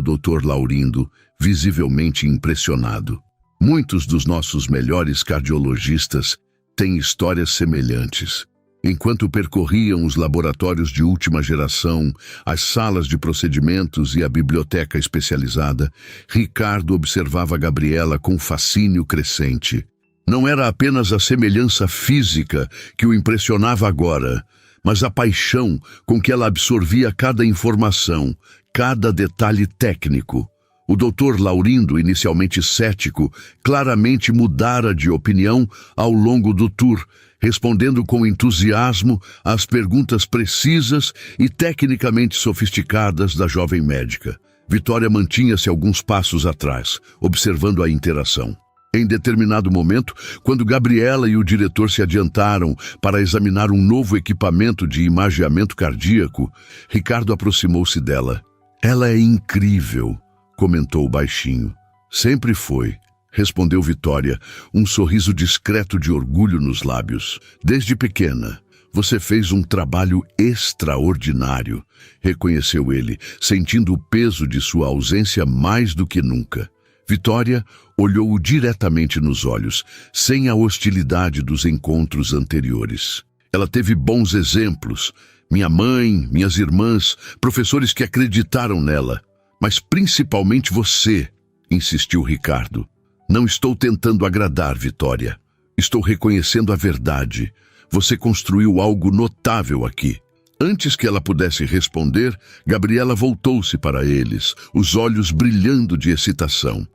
Dr. Laurindo, visivelmente impressionado. "Muitos dos nossos melhores cardiologistas têm histórias semelhantes." Enquanto percorriam os laboratórios de última geração, as salas de procedimentos e a biblioteca especializada, Ricardo observava Gabriela com fascínio crescente. Não era apenas a semelhança física que o impressionava agora, mas a paixão com que ela absorvia cada informação, cada detalhe técnico. O Dr. Laurindo, inicialmente cético, claramente mudara de opinião ao longo do tour, respondendo com entusiasmo às perguntas precisas e tecnicamente sofisticadas da jovem médica. Vitória mantinha-se alguns passos atrás, observando a interação. Em determinado momento, quando Gabriela e o diretor se adiantaram para examinar um novo equipamento de imageamento cardíaco, Ricardo aproximou-se dela. "Ela é incrível", comentou baixinho. "Sempre foi", respondeu Vitória, um sorriso discreto de orgulho nos lábios. "Desde pequena, você fez um trabalho extraordinário", reconheceu ele, sentindo o peso de sua ausência mais do que nunca. Vitória olhou-o diretamente nos olhos, sem a hostilidade dos encontros anteriores. Ela teve bons exemplos, minha mãe, minhas irmãs, professores que acreditaram nela. "Mas principalmente você", insistiu Ricardo. "Não estou tentando agradar, Vitória. Estou reconhecendo a verdade. Você construiu algo notável aqui." Antes que ela pudesse responder, Gabriela voltou-se para eles, os olhos brilhando de excitação.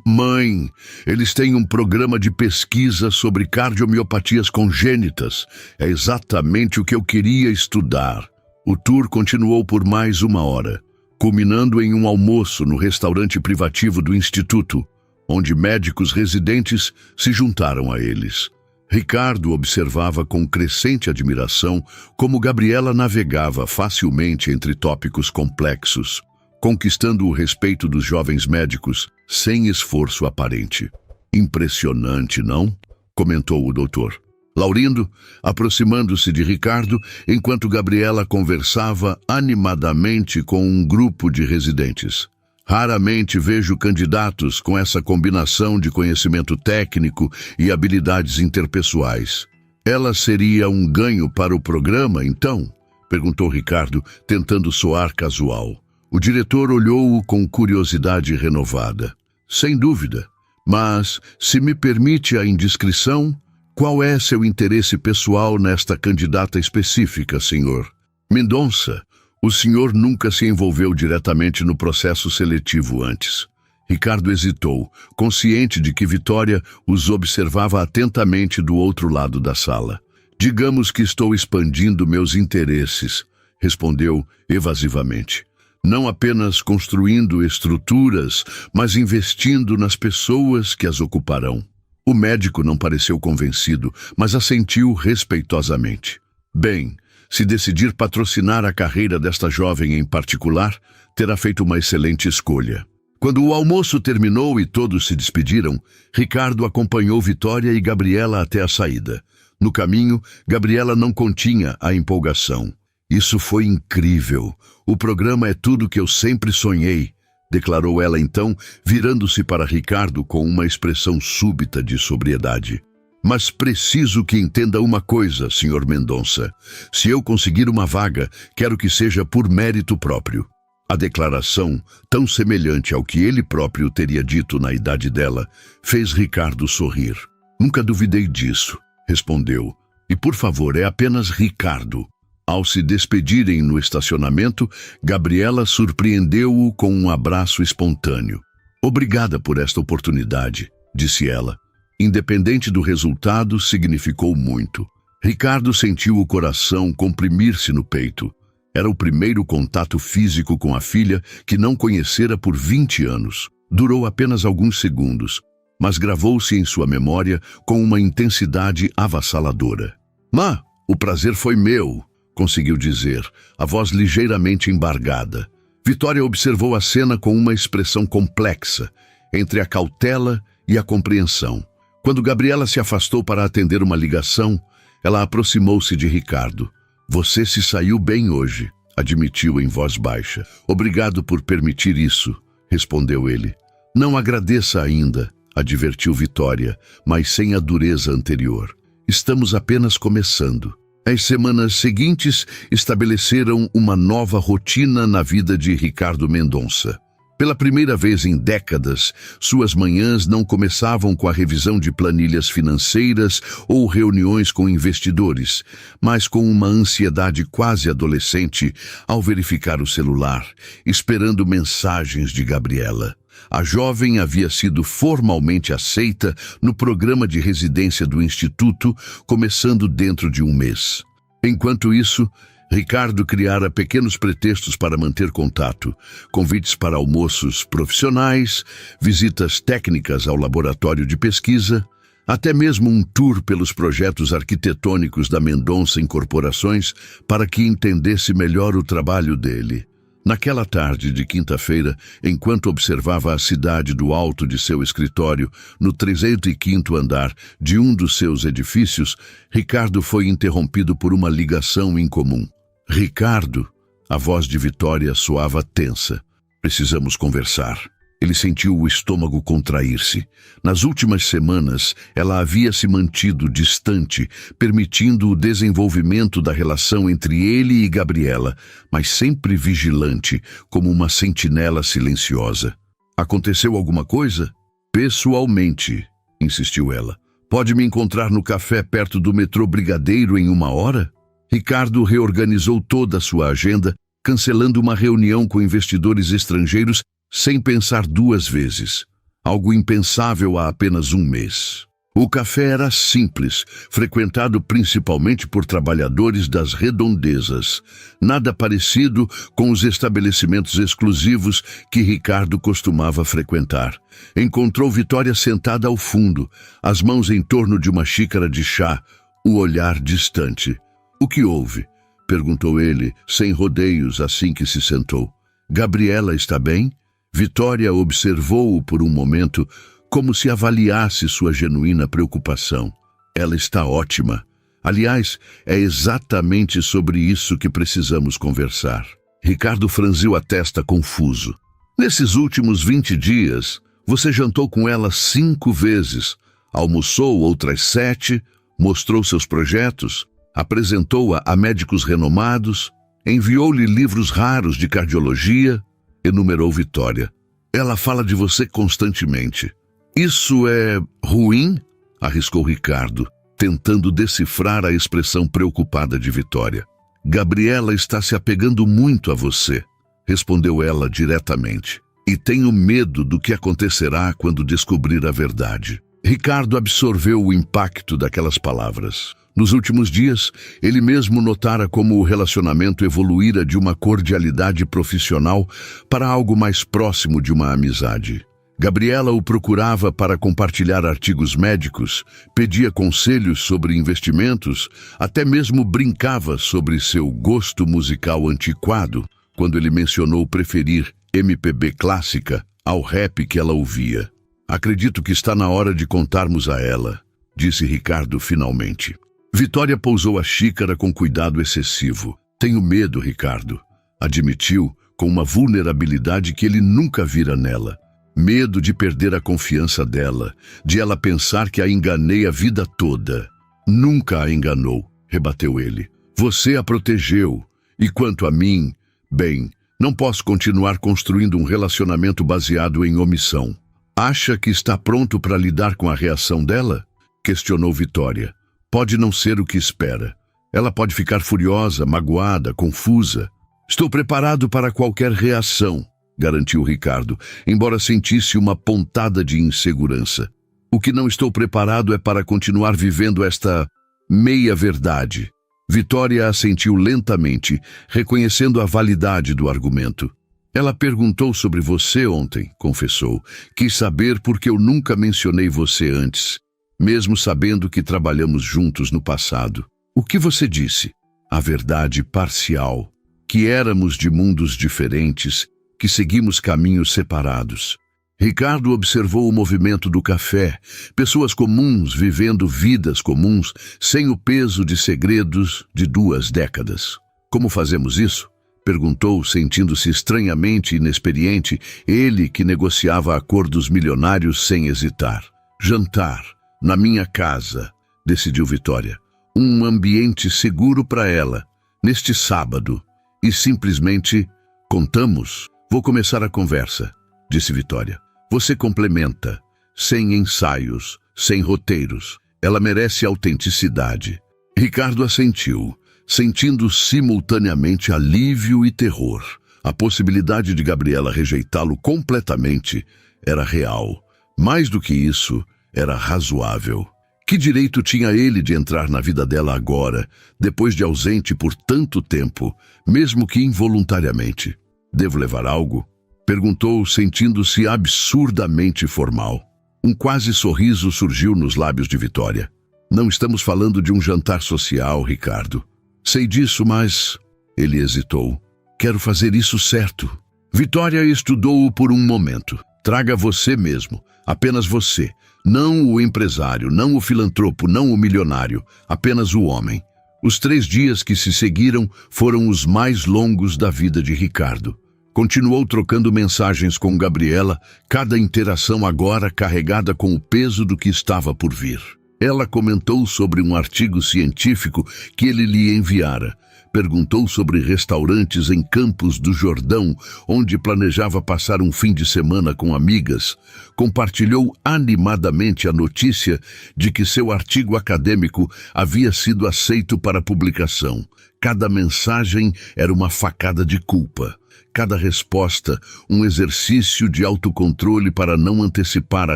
Mãe, eles têm um programa de pesquisa sobre cardiomiopatias congênitas. É exatamente o que eu queria estudar." O tour continuou por mais 1 hora, culminando em um almoço no restaurante privativo do Instituto, onde médicos residentes se juntaram a eles. Ricardo observava com crescente admiração como Gabriela navegava facilmente entre tópicos complexos, conquistando o respeito dos jovens médicos sem esforço aparente. "Impressionante, não?", comentou o doutor. Laurindo, aproximando-se de Ricardo, enquanto Gabriela conversava animadamente com um grupo de residentes. Raramente vejo candidatos com essa combinação de conhecimento técnico e habilidades interpessoais. Ela seria um ganho para o programa, então? Perguntou Ricardo, tentando soar casual. O diretor olhou-o com curiosidade renovada. Sem dúvida, mas, se me permite a indiscrição, qual é seu interesse pessoal nesta candidata específica, senhor? Mendonça, o senhor nunca se envolveu diretamente no processo seletivo antes. Ricardo hesitou, consciente de que Vitória os observava atentamente do outro lado da sala. Digamos que estou expandindo meus interesses, respondeu evasivamente. Não apenas construindo estruturas, mas investindo nas pessoas que as ocuparão. O médico não pareceu convencido, mas assentiu respeitosamente. Bem, se decidir patrocinar a carreira desta jovem em particular, terá feito uma excelente escolha. Quando o almoço terminou e todos se despediram, Ricardo acompanhou Vitória e Gabriela até a saída. No caminho, Gabriela não continha a empolgação. Isso foi incrível. O programa é tudo que eu sempre sonhei, declarou ela então, virando-se para Ricardo com uma expressão súbita de sobriedade. Mas preciso que entenda uma coisa, Sr. Mendonça. Se eu conseguir uma vaga, quero que seja por mérito próprio. A declaração, tão semelhante ao que ele próprio teria dito na idade dela, fez Ricardo sorrir. Nunca duvidei disso, respondeu. E por favor, é apenas Ricardo. Ao se despedirem no estacionamento, Gabriela surpreendeu-o com um abraço espontâneo. Obrigada por esta oportunidade, disse ela. Independente do resultado, significou muito. Ricardo sentiu o coração comprimir-se no peito. Era o primeiro contato físico com a filha que não conhecera por 20 anos. Durou apenas alguns segundos, mas gravou-se em sua memória com uma intensidade avassaladora. "Má, o prazer foi meu", conseguiu dizer, a voz ligeiramente embargada. Vitória observou a cena com uma expressão complexa, entre a cautela e a compreensão. Quando Gabriela se afastou para atender uma ligação, ela aproximou-se de Ricardo. "Você se saiu bem hoje", admitiu em voz baixa. "Obrigado por permitir isso", respondeu ele. "Não agradeça ainda", advertiu Vitória, mas sem a dureza anterior. "Estamos apenas começando." As semanas seguintes estabeleceram uma nova rotina na vida de Ricardo Mendonça. Pela primeira vez em décadas, suas manhãs não começavam com a revisão de planilhas financeiras ou reuniões com investidores, mas com uma ansiedade quase adolescente ao verificar o celular, esperando mensagens de Gabriela. A jovem havia sido formalmente aceita no programa de residência do Instituto, começando dentro de um mês. Enquanto isso, Ricardo criara pequenos pretextos para manter contato, convites para almoços profissionais, visitas técnicas ao laboratório de pesquisa, até mesmo um tour pelos projetos arquitetônicos da Mendonça Incorporações para que entendesse melhor o trabalho dele. Naquela tarde de quinta-feira, enquanto observava a cidade do alto de seu escritório, no 305º andar de um dos seus edifícios, Ricardo foi interrompido por uma ligação incomum. "Ricardo", a voz de Vitória soava tensa. "Precisamos conversar." Ele sentiu o estômago contrair-se. Nas últimas semanas, ela havia se mantido distante, permitindo o desenvolvimento da relação entre ele e Gabriela, mas sempre vigilante, como uma sentinela silenciosa. "Aconteceu alguma coisa?" "Pessoalmente", insistiu ela. "Pode me encontrar no café perto do metrô Brigadeiro em 1 hora?" Ricardo reorganizou toda a sua agenda, cancelando uma reunião com investidores estrangeiros sem pensar 2 vezes. Algo impensável há apenas 1 mês. O café era simples, frequentado principalmente por trabalhadores das redondezas. Nada parecido com os estabelecimentos exclusivos que Ricardo costumava frequentar. Encontrou Vitória sentada ao fundo, as mãos em torno de uma xícara de chá, o olhar distante. "O que houve?" perguntou ele, sem rodeios, assim que se sentou. "Gabriela está bem?" Vitória observou-o por um momento, como se avaliasse sua genuína preocupação. Ela está ótima. Aliás, é exatamente sobre isso que precisamos conversar. Ricardo franziu a testa confuso. Nesses últimos 20 dias, você jantou com ela 5 vezes, almoçou outras 7, mostrou seus projetos, apresentou-a a médicos renomados, enviou-lhe livros raros de cardiologia, enumerou Vitória. Ela fala de você constantemente. Isso é ruim? Arriscou Ricardo, tentando decifrar a expressão preocupada de Vitória. Gabriela está se apegando muito a você, respondeu ela diretamente. E tenho medo do que acontecerá quando descobrir a verdade. Ricardo absorveu o impacto daquelas palavras. Nos últimos dias, ele mesmo notara como o relacionamento evoluíra de uma cordialidade profissional para algo mais próximo de uma amizade. Gabriela o procurava para compartilhar artigos médicos, pedia conselhos sobre investimentos, até mesmo brincava sobre seu gosto musical antiquado, quando ele mencionou preferir MPB clássica ao rap que ela ouvia. Acredito que está na hora de contarmos a ela, disse Ricardo finalmente. Vitória pousou a xícara com cuidado excessivo. Tenho medo, Ricardo, admitiu com uma vulnerabilidade que ele nunca vira nela. Medo de perder a confiança dela, de ela pensar que a enganei a vida toda. Nunca a enganou, rebateu ele. Você a protegeu. E quanto a mim, bem, não posso continuar construindo um relacionamento baseado em omissão. Acha que está pronto para lidar com a reação dela? Questionou Vitória. Pode não ser o que espera. Ela pode ficar furiosa, magoada, confusa. Estou preparado para qualquer reação, garantiu Ricardo, embora sentisse uma pontada de insegurança. O que não estou preparado é para continuar vivendo esta meia-verdade. Vitória assentiu lentamente, reconhecendo a validade do argumento. Ela perguntou sobre você ontem, confessou. Quis saber por que eu nunca mencionei você antes, mesmo sabendo que trabalhamos juntos no passado. O que você disse? A verdade parcial, que éramos de mundos diferentes, que seguimos caminhos separados. Ricardo observou o movimento do café, pessoas comuns vivendo vidas comuns, sem o peso de segredos de 2 décadas. Como fazemos isso? Perguntou, sentindo-se estranhamente inexperiente, ele que negociava acordos milionários sem hesitar. Jantar, na minha casa, decidiu Vitória. Um ambiente seguro para ela, neste sábado. E simplesmente, contamos. Vou começar a conversa, disse Vitória. Você complementa, sem ensaios, sem roteiros. Ela merece autenticidade. Ricardo assentiu, sentindo simultaneamente alívio e terror. A possibilidade de Gabriela rejeitá-lo completamente era real. Mais do que isso, era razoável. Que direito tinha ele de entrar na vida dela agora, depois de ausente por tanto tempo, mesmo que involuntariamente? Devo levar algo? Perguntou, sentindo-se absurdamente formal. Um quase sorriso surgiu nos lábios de Vitória. Não estamos falando de um jantar social, Ricardo. Sei disso, mas... Ele hesitou. Quero fazer isso certo. Vitória estudou-o por um momento. Traga você mesmo, apenas você. Não o empresário, não o filantropo, não o milionário, apenas o homem. Os 3 dias que se seguiram foram os mais longos da vida de Ricardo. Continuou trocando mensagens com Gabriela, cada interação agora carregada com o peso do que estava por vir. Ela comentou sobre um artigo científico que ele lhe enviara. Perguntou sobre restaurantes em Campos do Jordão, onde planejava passar um fim de semana com amigas. Compartilhou animadamente a notícia de que seu artigo acadêmico havia sido aceito para publicação. Cada mensagem era uma facada de culpa. Cada resposta, um exercício de autocontrole para não antecipar a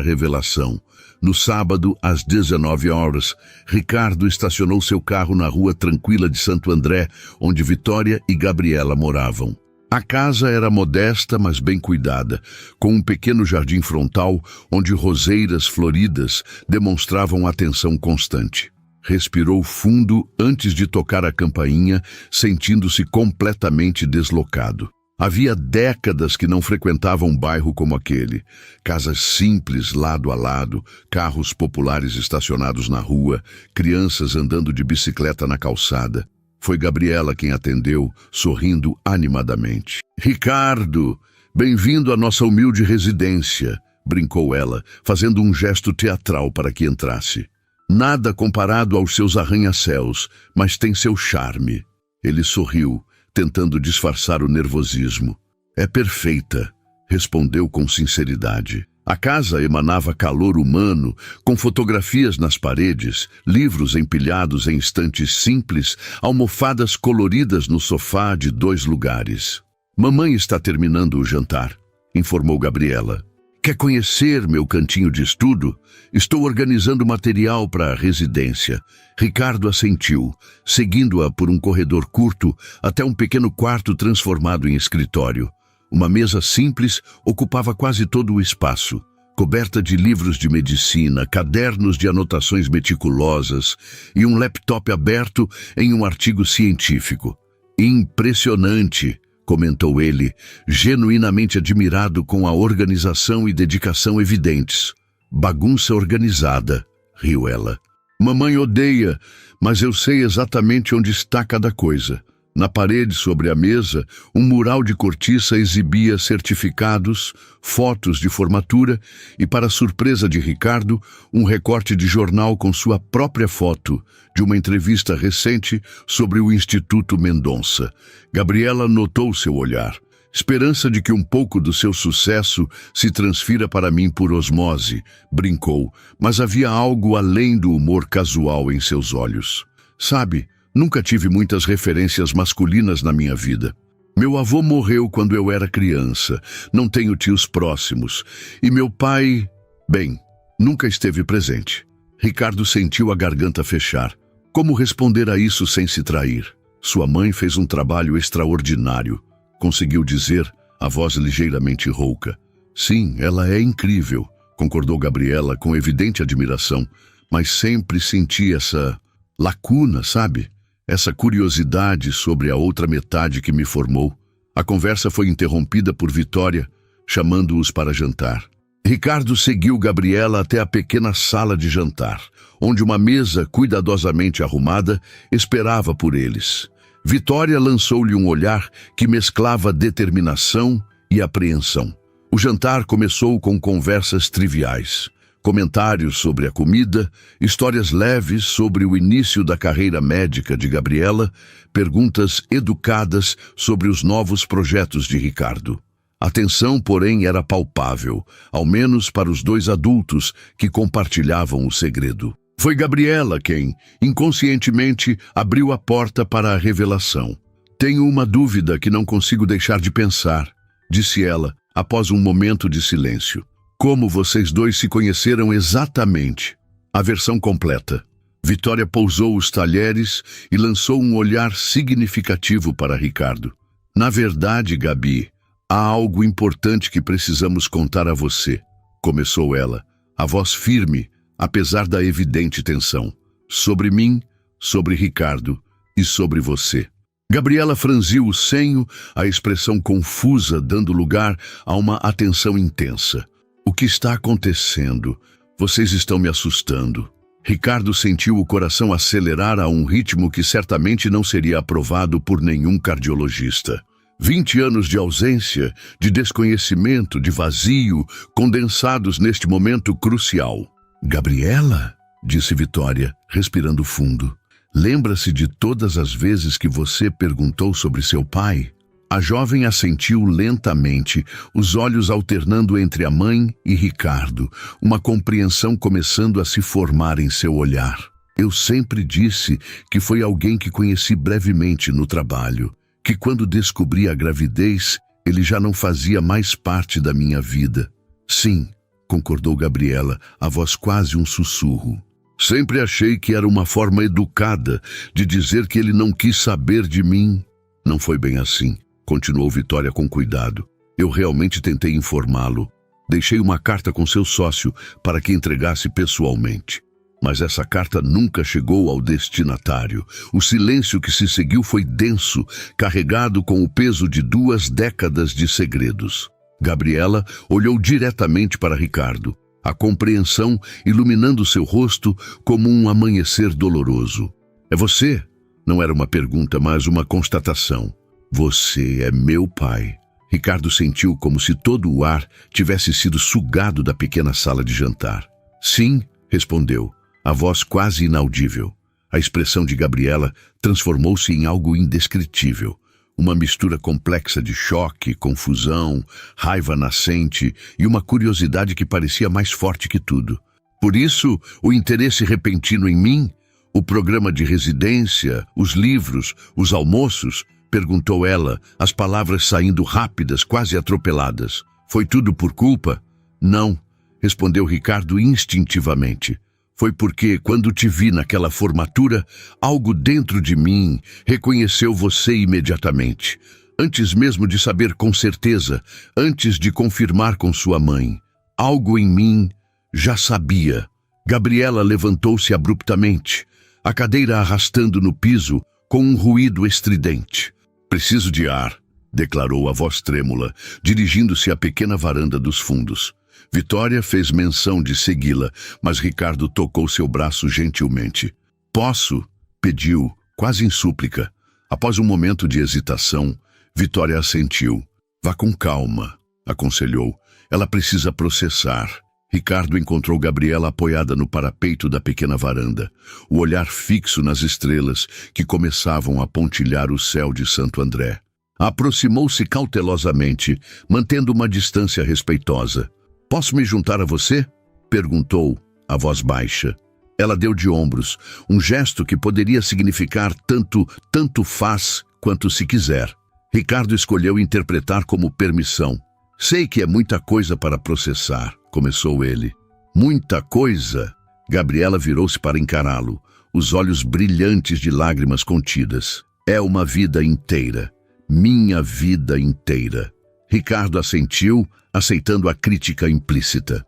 revelação. No sábado, às 19 horas, Ricardo estacionou seu carro na rua tranquila de Santo André, onde Vitória e Gabriela moravam. A casa era modesta, mas bem cuidada, com um pequeno jardim frontal, onde roseiras floridas demonstravam atenção constante. Respirou fundo antes de tocar a campainha, sentindo-se completamente deslocado. Havia décadas que não frequentava um bairro como aquele. Casas simples lado a lado, carros populares estacionados na rua, crianças andando de bicicleta na calçada. Foi Gabriela quem atendeu, sorrindo animadamente. "Ricardo, bem-vindo à nossa humilde residência", brincou ela, fazendo um gesto teatral para que entrasse. "Nada comparado aos seus arranha-céus, mas tem seu charme." Ele sorriu, tentando disfarçar o nervosismo. "É perfeita", respondeu com sinceridade. A casa emanava calor humano, com fotografias nas paredes, livros empilhados em estantes simples, almofadas coloridas no sofá de 2 lugares. "Mamãe está terminando o jantar", informou Gabriela. "Quer conhecer meu cantinho de estudo? Estou organizando material para a residência." Ricardo assentiu, seguindo-a por um corredor curto até um pequeno quarto transformado em escritório. Uma mesa simples ocupava quase todo o espaço, coberta de livros de medicina, cadernos de anotações meticulosas e um laptop aberto em um artigo científico. "Impressionante", comentou ele, genuinamente admirado com a organização e dedicação evidentes. "Bagunça organizada", riu ela. "Mamãe odeia, mas eu sei exatamente onde está cada coisa." Na parede sobre a mesa, um mural de cortiça exibia certificados, fotos de formatura e, para surpresa de Ricardo, um recorte de jornal com sua própria foto, de uma entrevista recente sobre o Instituto Mendonça. Gabriela notou seu olhar. "Esperança de que um pouco do seu sucesso se transfira para mim por osmose", brincou, mas havia algo além do humor casual em seus olhos. "Sabe, nunca tive muitas referências masculinas na minha vida. Meu avô morreu quando eu era criança, não tenho tios próximos, e meu pai, bem, nunca esteve presente." Ricardo sentiu a garganta fechar. Como responder a isso sem se trair? "Sua mãe fez um trabalho extraordinário", conseguiu dizer, a voz ligeiramente rouca. "Sim, ela é incrível", concordou Gabriela com evidente admiração, mas sempre senti essa lacuna, sabe? Essa curiosidade sobre a outra metade que me formou. A conversa foi interrompida por Vitória, chamando-os para jantar. Ricardo seguiu Gabriela até a pequena sala de jantar, onde uma mesa cuidadosamente arrumada esperava por eles. Vitória lançou-lhe um olhar que mesclava determinação e apreensão. O jantar começou com conversas triviais. Comentários sobre a comida, histórias leves sobre o início da carreira médica de Gabriela, perguntas educadas sobre os novos projetos de Ricardo. A tensão, porém, era palpável, ao menos para os 2 adultos que compartilhavam o segredo. Foi Gabriela quem, inconscientemente, abriu a porta para a revelação. "Tenho uma dúvida que não consigo deixar de pensar", disse ela, após um momento de silêncio. "Como vocês 2 se conheceram exatamente?" A versão completa. Vitória pousou os talheres e lançou um olhar significativo para Ricardo. "Na verdade, Gabi, há algo importante que precisamos contar a você", começou ela, a voz firme, apesar da evidente tensão. "Sobre mim, sobre Ricardo e sobre você." Gabriela franziu o senho, a expressão confusa dando lugar a uma atenção intensa. "O que está acontecendo? Vocês estão me assustando." Ricardo sentiu o coração acelerar a um ritmo que certamente não seria aprovado por nenhum cardiologista. 20 anos de ausência, de desconhecimento, de vazio, condensados neste momento crucial. "Gabriela", disse Vitória, respirando fundo, "lembra-se de todas as vezes que você perguntou sobre seu pai?" A jovem assentiu lentamente, os olhos alternando entre a mãe e Ricardo, uma compreensão começando a se formar em seu olhar. "Eu sempre disse que foi alguém que conheci brevemente no trabalho, que quando descobri a gravidez, ele já não fazia mais parte da minha vida." "Sim", concordou Gabriela, a voz quase um sussurro. "Sempre achei que era uma forma educada de dizer que ele não quis saber de mim." "Não foi bem assim", continuou Vitória com cuidado. "Eu realmente tentei informá-lo. Deixei uma carta com seu sócio para que entregasse pessoalmente." Mas essa carta nunca chegou ao destinatário. O silêncio que se seguiu foi denso, carregado com o peso de 2 décadas de segredos. Gabriela olhou diretamente para Ricardo, a compreensão iluminando seu rosto como um amanhecer doloroso. É você? Não era uma pergunta, mas uma constatação. Você é meu pai. Ricardo sentiu como se todo o ar tivesse sido sugado da pequena sala de jantar. Sim, respondeu, a voz quase inaudível. A expressão de Gabriela transformou-se em algo indescritível. Uma mistura complexa de choque, confusão, raiva nascente e uma curiosidade que parecia mais forte que tudo. Por isso, o interesse repentino em mim? O programa de residência, os livros, os almoços? Perguntou ela, as palavras saindo rápidas, quase atropeladas. Foi tudo por culpa? Não, respondeu Ricardo instintivamente. Foi porque, quando te vi naquela formatura, algo dentro de mim reconheceu você imediatamente. Antes mesmo de saber com certeza, antes de confirmar com sua mãe. Algo em mim já sabia. Gabriela levantou-se abruptamente, a cadeira arrastando no piso com um ruído estridente. Preciso de ar, declarou a voz trêmula, dirigindo-se à pequena varanda dos fundos. Vitória fez menção de segui-la, mas Ricardo tocou seu braço gentilmente. Posso? Pediu, quase em súplica. Após um momento de hesitação, Vitória assentiu. Vá com calma, aconselhou. Ela precisa processar. Ricardo encontrou Gabriela apoiada no parapeito da pequena varanda, o olhar fixo nas estrelas que começavam a pontilhar o céu de Santo André. Aproximou-se cautelosamente, mantendo uma distância respeitosa. Posso me juntar a você? Perguntou, a voz baixa. Ela deu de ombros, um gesto que poderia significar tanto faz quanto se quiser. Ricardo escolheu interpretar como permissão. Sei que é muita coisa para processar, começou ele. Muita coisa? Gabriela virou-se para encará-lo, os olhos brilhantes de lágrimas contidas. É uma vida inteira. Minha vida inteira. Ricardo assentiu, aceitando a crítica implícita.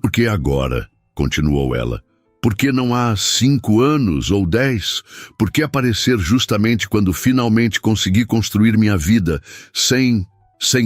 Por que agora? Continuou ela. Por que não há 5 anos ou 10? Por que aparecer justamente quando finalmente consegui construir minha vida sem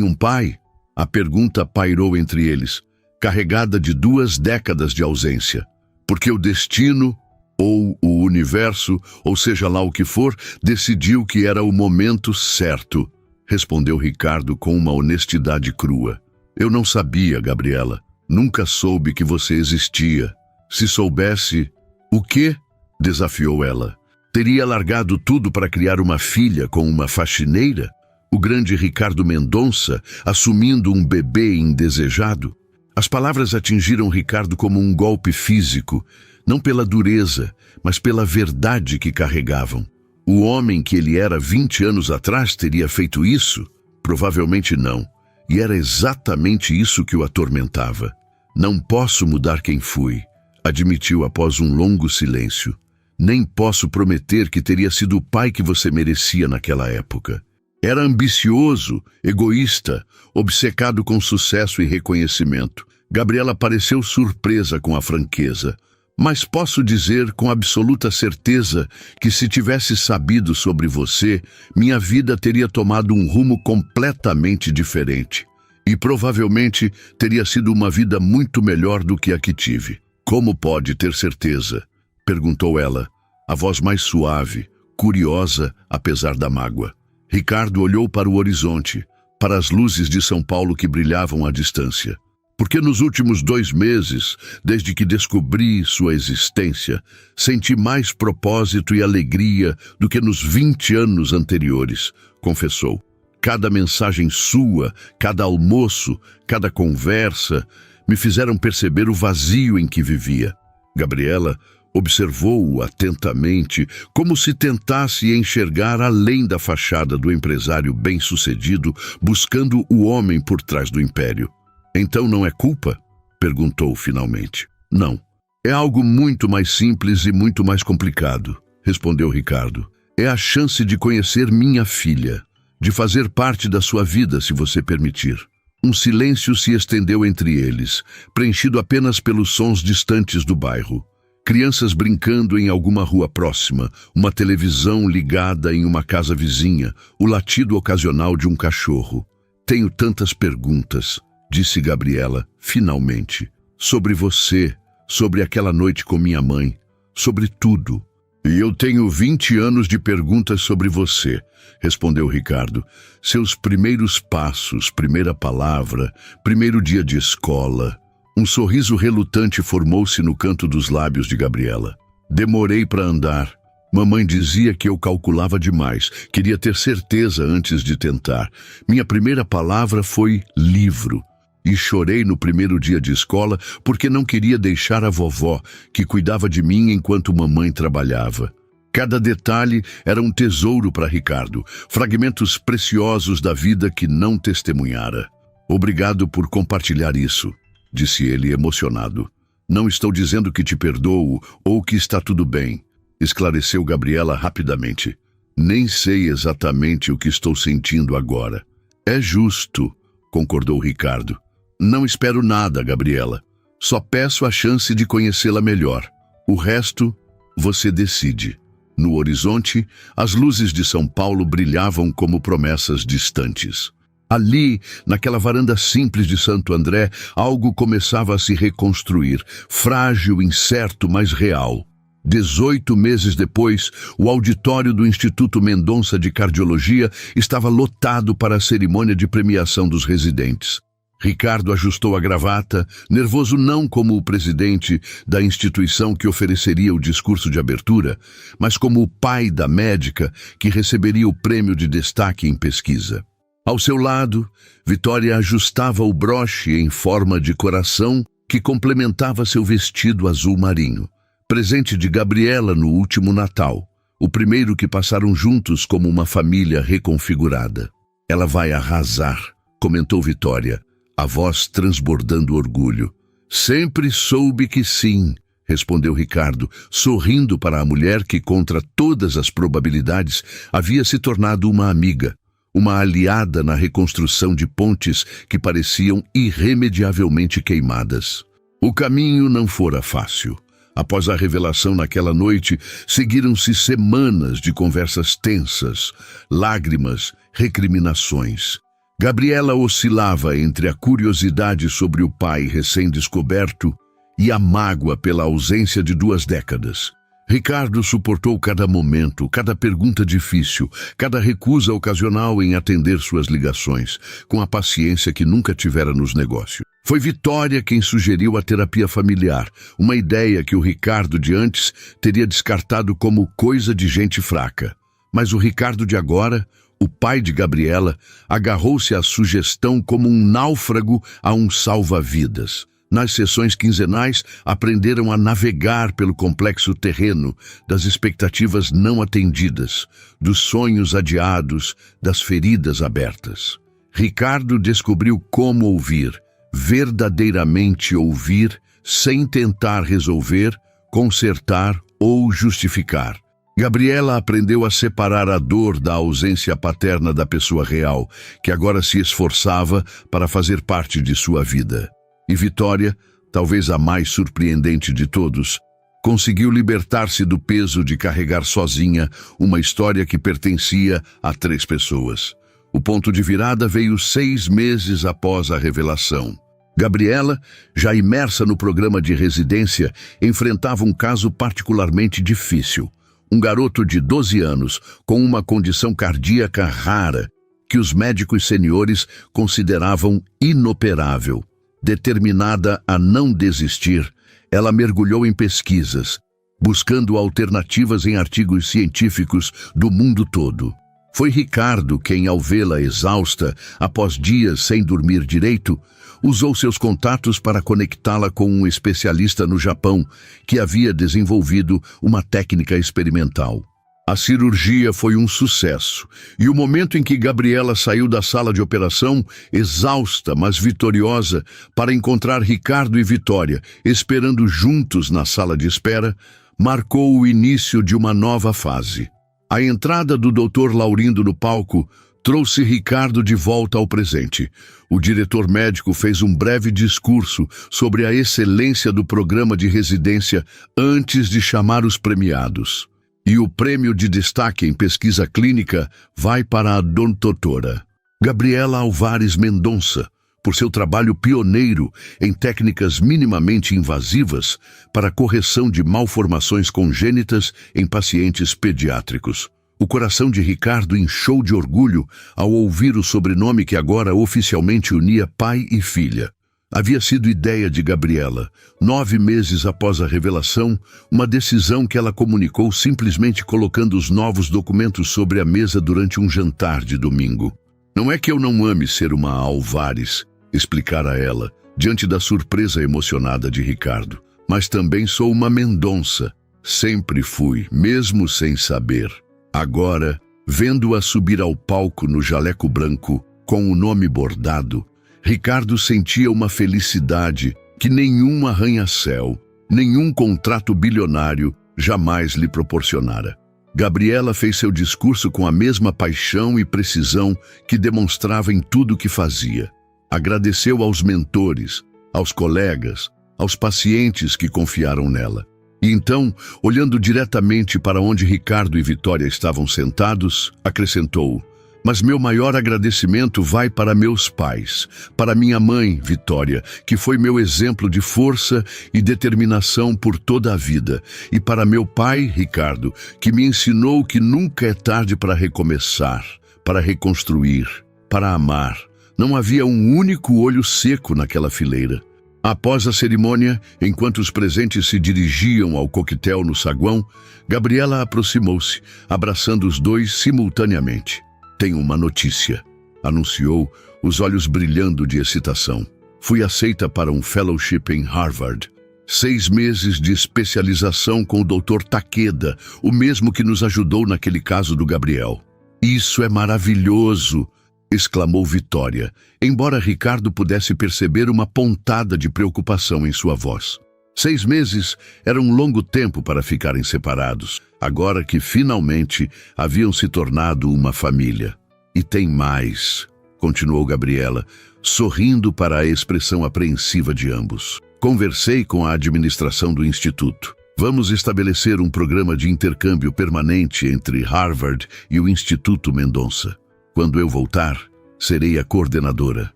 um pai? A pergunta pairou entre eles, carregada de 2 décadas de ausência. Porque o destino, ou o universo, ou seja lá o que for, decidiu que era o momento certo, respondeu Ricardo com uma honestidade crua. Eu não sabia, Gabriela. Nunca soube que você existia. Se soubesse... O quê? Desafiou ela. Teria largado tudo para criar uma filha com uma faxineira? O grande Ricardo Mendonça assumindo um bebê indesejado? As palavras atingiram Ricardo como um golpe físico, não pela dureza, mas pela verdade que carregavam. O homem que ele era 20 anos atrás teria feito isso? Provavelmente não. E era exatamente isso que o atormentava. Não posso mudar quem fui, admitiu após um longo silêncio. Nem posso prometer que teria sido o pai que você merecia naquela época. Era ambicioso, egoísta, obcecado com sucesso e reconhecimento. Gabriela pareceu surpresa com a franqueza. Mas posso dizer com absoluta certeza que se tivesse sabido sobre você, minha vida teria tomado um rumo completamente diferente. E provavelmente teria sido uma vida muito melhor do que a que tive. Como pode ter certeza? Perguntou ela, a voz mais suave, curiosa apesar da mágoa. Ricardo olhou para o horizonte, para as luzes de São Paulo que brilhavam à distância. Porque nos últimos 2 meses, desde que descobri sua existência, senti mais propósito e alegria do que nos 20 anos anteriores, confessou. Cada mensagem sua, cada almoço, cada conversa, me fizeram perceber o vazio em que vivia. Gabriela observou-o atentamente, como se tentasse enxergar além da fachada do empresário bem-sucedido, buscando o homem por trás do império. Então não é culpa? Perguntou finalmente. Não. É algo muito mais simples e muito mais complicado, respondeu Ricardo. É a chance de conhecer minha filha, de fazer parte da sua vida, se você permitir. Um silêncio se estendeu entre eles, preenchido apenas pelos sons distantes do bairro. Crianças brincando em alguma rua próxima, uma televisão ligada em uma casa vizinha, o latido ocasional de um cachorro. Tenho tantas perguntas, disse Gabriela, finalmente. Sobre você, sobre aquela noite com minha mãe, sobre tudo. E eu tenho 20 anos de perguntas sobre você, respondeu Ricardo. Seus primeiros passos, primeira palavra, primeiro dia de escola. Um sorriso relutante formou-se no canto dos lábios de Gabriela. Demorei para andar. Mamãe dizia que eu calculava demais, queria ter certeza antes de tentar. Minha primeira palavra foi livro. E chorei no primeiro dia de escola porque não queria deixar a vovó, que cuidava de mim enquanto mamãe trabalhava. Cada detalhe era um tesouro para Ricardo, fragmentos preciosos da vida que não testemunhara. Obrigado por compartilhar isso, disse ele emocionado. Não estou dizendo que te perdoo ou que está tudo bem, esclareceu Gabriela rapidamente. Nem sei exatamente o que estou sentindo agora. É justo, concordou Ricardo. Não espero nada, Gabriela. Só peço a chance de conhecê-la melhor. O resto, você decide. No horizonte, as luzes de São Paulo brilhavam como promessas distantes. Ali, naquela varanda simples de Santo André, algo começava a se reconstruir, frágil, incerto, mas real. 18 meses depois, o auditório do Instituto Mendonça de Cardiologia estava lotado para a cerimônia de premiação dos residentes. Ricardo ajustou a gravata, nervoso não como o presidente da instituição que ofereceria o discurso de abertura, mas como o pai da médica que receberia o prêmio de destaque em pesquisa. Ao seu lado, Vitória ajustava o broche em forma de coração que complementava seu vestido azul marinho, presente de Gabriela no último Natal, o primeiro que passaram juntos como uma família reconfigurada. Ela vai arrasar, comentou Vitória, a voz transbordando orgulho. Sempre soube que sim, respondeu Ricardo, sorrindo para a mulher que, contra todas as probabilidades, havia se tornado uma amiga, uma aliada na reconstrução de pontes que pareciam irremediavelmente queimadas. O caminho não fora fácil. Após a revelação naquela noite, seguiram-se semanas de conversas tensas, lágrimas, recriminações. Gabriela oscilava entre a curiosidade sobre o pai recém-descoberto e a mágoa pela ausência de 2 décadas. Ricardo suportou cada momento, cada pergunta difícil, cada recusa ocasional em atender suas ligações, com a paciência que nunca tivera nos negócios. Foi Vitória quem sugeriu a terapia familiar, uma ideia que o Ricardo de antes teria descartado como coisa de gente fraca. Mas o Ricardo de agora, o pai de Gabriela, agarrou-se à sugestão como um náufrago a um salva-vidas. Nas sessões quinzenais, aprenderam a navegar pelo complexo terreno das expectativas não atendidas, dos sonhos adiados, das feridas abertas. Ricardo descobriu como ouvir, verdadeiramente ouvir, sem tentar resolver, consertar ou justificar. Gabriela aprendeu a separar a dor da ausência paterna da pessoa real, que agora se esforçava para fazer parte de sua vida. E Vitória, talvez a mais surpreendente de todos, conseguiu libertar-se do peso de carregar sozinha uma história que pertencia a 3 pessoas. O ponto de virada veio 6 meses após a revelação. Gabriela, já imersa no programa de residência, enfrentava um caso particularmente difícil. Um garoto de 12 anos com uma condição cardíaca rara que os médicos seniores consideravam inoperável. Determinada a não desistir, ela mergulhou em pesquisas, buscando alternativas em artigos científicos do mundo todo. Foi Ricardo quem, ao vê-la exausta, após dias sem dormir direito, usou seus contatos para conectá-la com um especialista no Japão que havia desenvolvido uma técnica experimental. A cirurgia foi um sucesso, e o momento em que Gabriela saiu da sala de operação, exausta, mas vitoriosa, para encontrar Ricardo e Vitória, esperando juntos na sala de espera, marcou o início de uma nova fase. A entrada do Dr. Laurindo no palco trouxe Ricardo de volta ao presente. O diretor médico fez um breve discurso sobre a excelência do programa de residência antes de chamar os premiados. E o prêmio de destaque em pesquisa clínica vai para a doutora Gabriela Álvares Mendonça, por seu trabalho pioneiro em técnicas minimamente invasivas para a correção de malformações congênitas em pacientes pediátricos. O coração de Ricardo inchou de orgulho ao ouvir o sobrenome que agora oficialmente unia pai e filha. Havia sido ideia de Gabriela. 9 meses após a revelação, uma decisão que ela comunicou simplesmente colocando os novos documentos sobre a mesa durante um jantar de domingo. Não é que eu não ame ser uma Álvares, explicara ela, diante da surpresa emocionada de Ricardo, mas também sou uma Mendonça. Sempre fui, mesmo sem saber. Agora, vendo-a subir ao palco no jaleco branco, com o nome bordado, Ricardo sentia uma felicidade que nenhum arranha-céu, nenhum contrato bilionário jamais lhe proporcionara. Gabriela fez seu discurso com a mesma paixão e precisão que demonstrava em tudo o que fazia. Agradeceu aos mentores, aos colegas, aos pacientes que confiaram nela. E então, olhando diretamente para onde Ricardo e Vitória estavam sentados, acrescentou: "Mas meu maior agradecimento vai para meus pais, para minha mãe, Vitória, que foi meu exemplo de força e determinação por toda a vida, e para meu pai, Ricardo, que me ensinou que nunca é tarde para recomeçar, para reconstruir, para amar." Não havia um único olho seco naquela fileira. Após a cerimônia, enquanto os presentes se dirigiam ao coquetel no saguão, Gabriela aproximou-se, abraçando os dois simultaneamente. "Tenho uma notícia", anunciou, os olhos brilhando de excitação. "Fui aceita para um fellowship em Harvard. 6 meses de especialização com o Dr. Takeda, o mesmo que nos ajudou naquele caso do Gabriel." "Isso é maravilhoso!" exclamou Vitória, embora Ricardo pudesse perceber uma pontada de preocupação em sua voz. 6 meses era um longo tempo para ficarem separados, agora que finalmente haviam se tornado uma família. "E tem mais", continuou Gabriela, sorrindo para a expressão apreensiva de ambos. "Conversei com a administração do Instituto. Vamos estabelecer um programa de intercâmbio permanente entre Harvard e o Instituto Mendonça. Quando eu voltar, serei a coordenadora.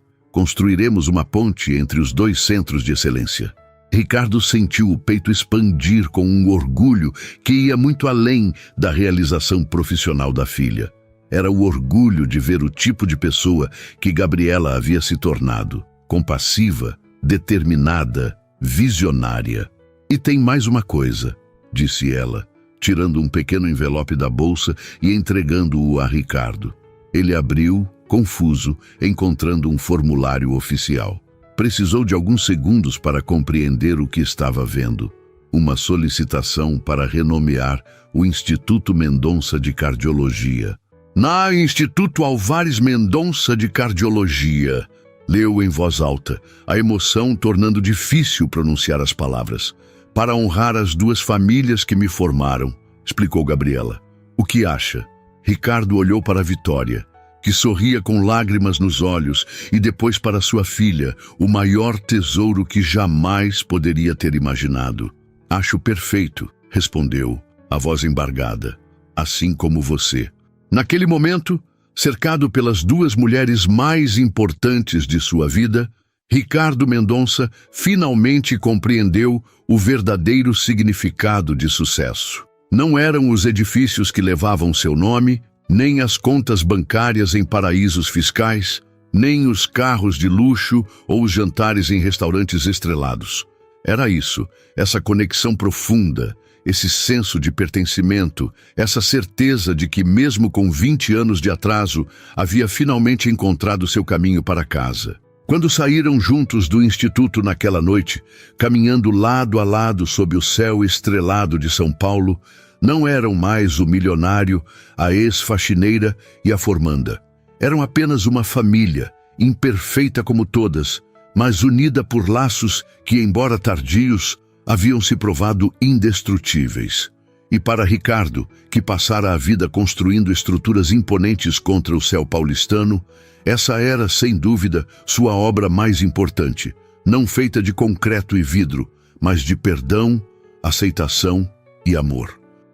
Construiremos uma ponte entre os 2 centros de excelência." Ricardo sentiu o peito expandir com um orgulho que ia muito além da realização profissional da filha. Era o orgulho de ver o tipo de pessoa que Gabriela havia se tornado: compassiva, determinada, visionária. "E tem mais uma coisa", disse ela, tirando um pequeno envelope da bolsa e entregando-o a Ricardo. Ele abriu, confuso, encontrando um formulário oficial. Precisou de alguns segundos para compreender o que estava vendo. Uma solicitação para renomear o Instituto Mendonça de Cardiologia. "Na Instituto Álvares Mendonça de Cardiologia", leu em voz alta, a emoção tornando difícil pronunciar as palavras. "Para honrar as 2 famílias que me formaram", explicou Gabriela. "O que acha?" Ricardo olhou para Vitória, que sorria com lágrimas nos olhos, e depois para sua filha, o maior tesouro que jamais poderia ter imaginado. "Acho perfeito", respondeu, a voz embargada. "Assim como você." Naquele momento, cercado pelas 2 mulheres mais importantes de sua vida, Ricardo Mendonça finalmente compreendeu o verdadeiro significado de sucesso. Não eram os edifícios que levavam seu nome, nem as contas bancárias em paraísos fiscais, nem os carros de luxo ou os jantares em restaurantes estrelados. Era isso, essa conexão profunda, esse senso de pertencimento, essa certeza de que, mesmo com 20 anos de atraso, havia finalmente encontrado seu caminho para casa. Quando saíram juntos do instituto naquela noite, caminhando lado a lado sob o céu estrelado de São Paulo, não eram mais o milionário, a ex-faxineira e a formanda. Eram apenas uma família, imperfeita como todas, mas unida por laços que, embora tardios, haviam se provado indestrutíveis. E para Ricardo, que passara a vida construindo estruturas imponentes contra o céu paulistano, essa era, sem dúvida, sua obra mais importante, não feita de concreto e vidro, mas de perdão, aceitação e amor.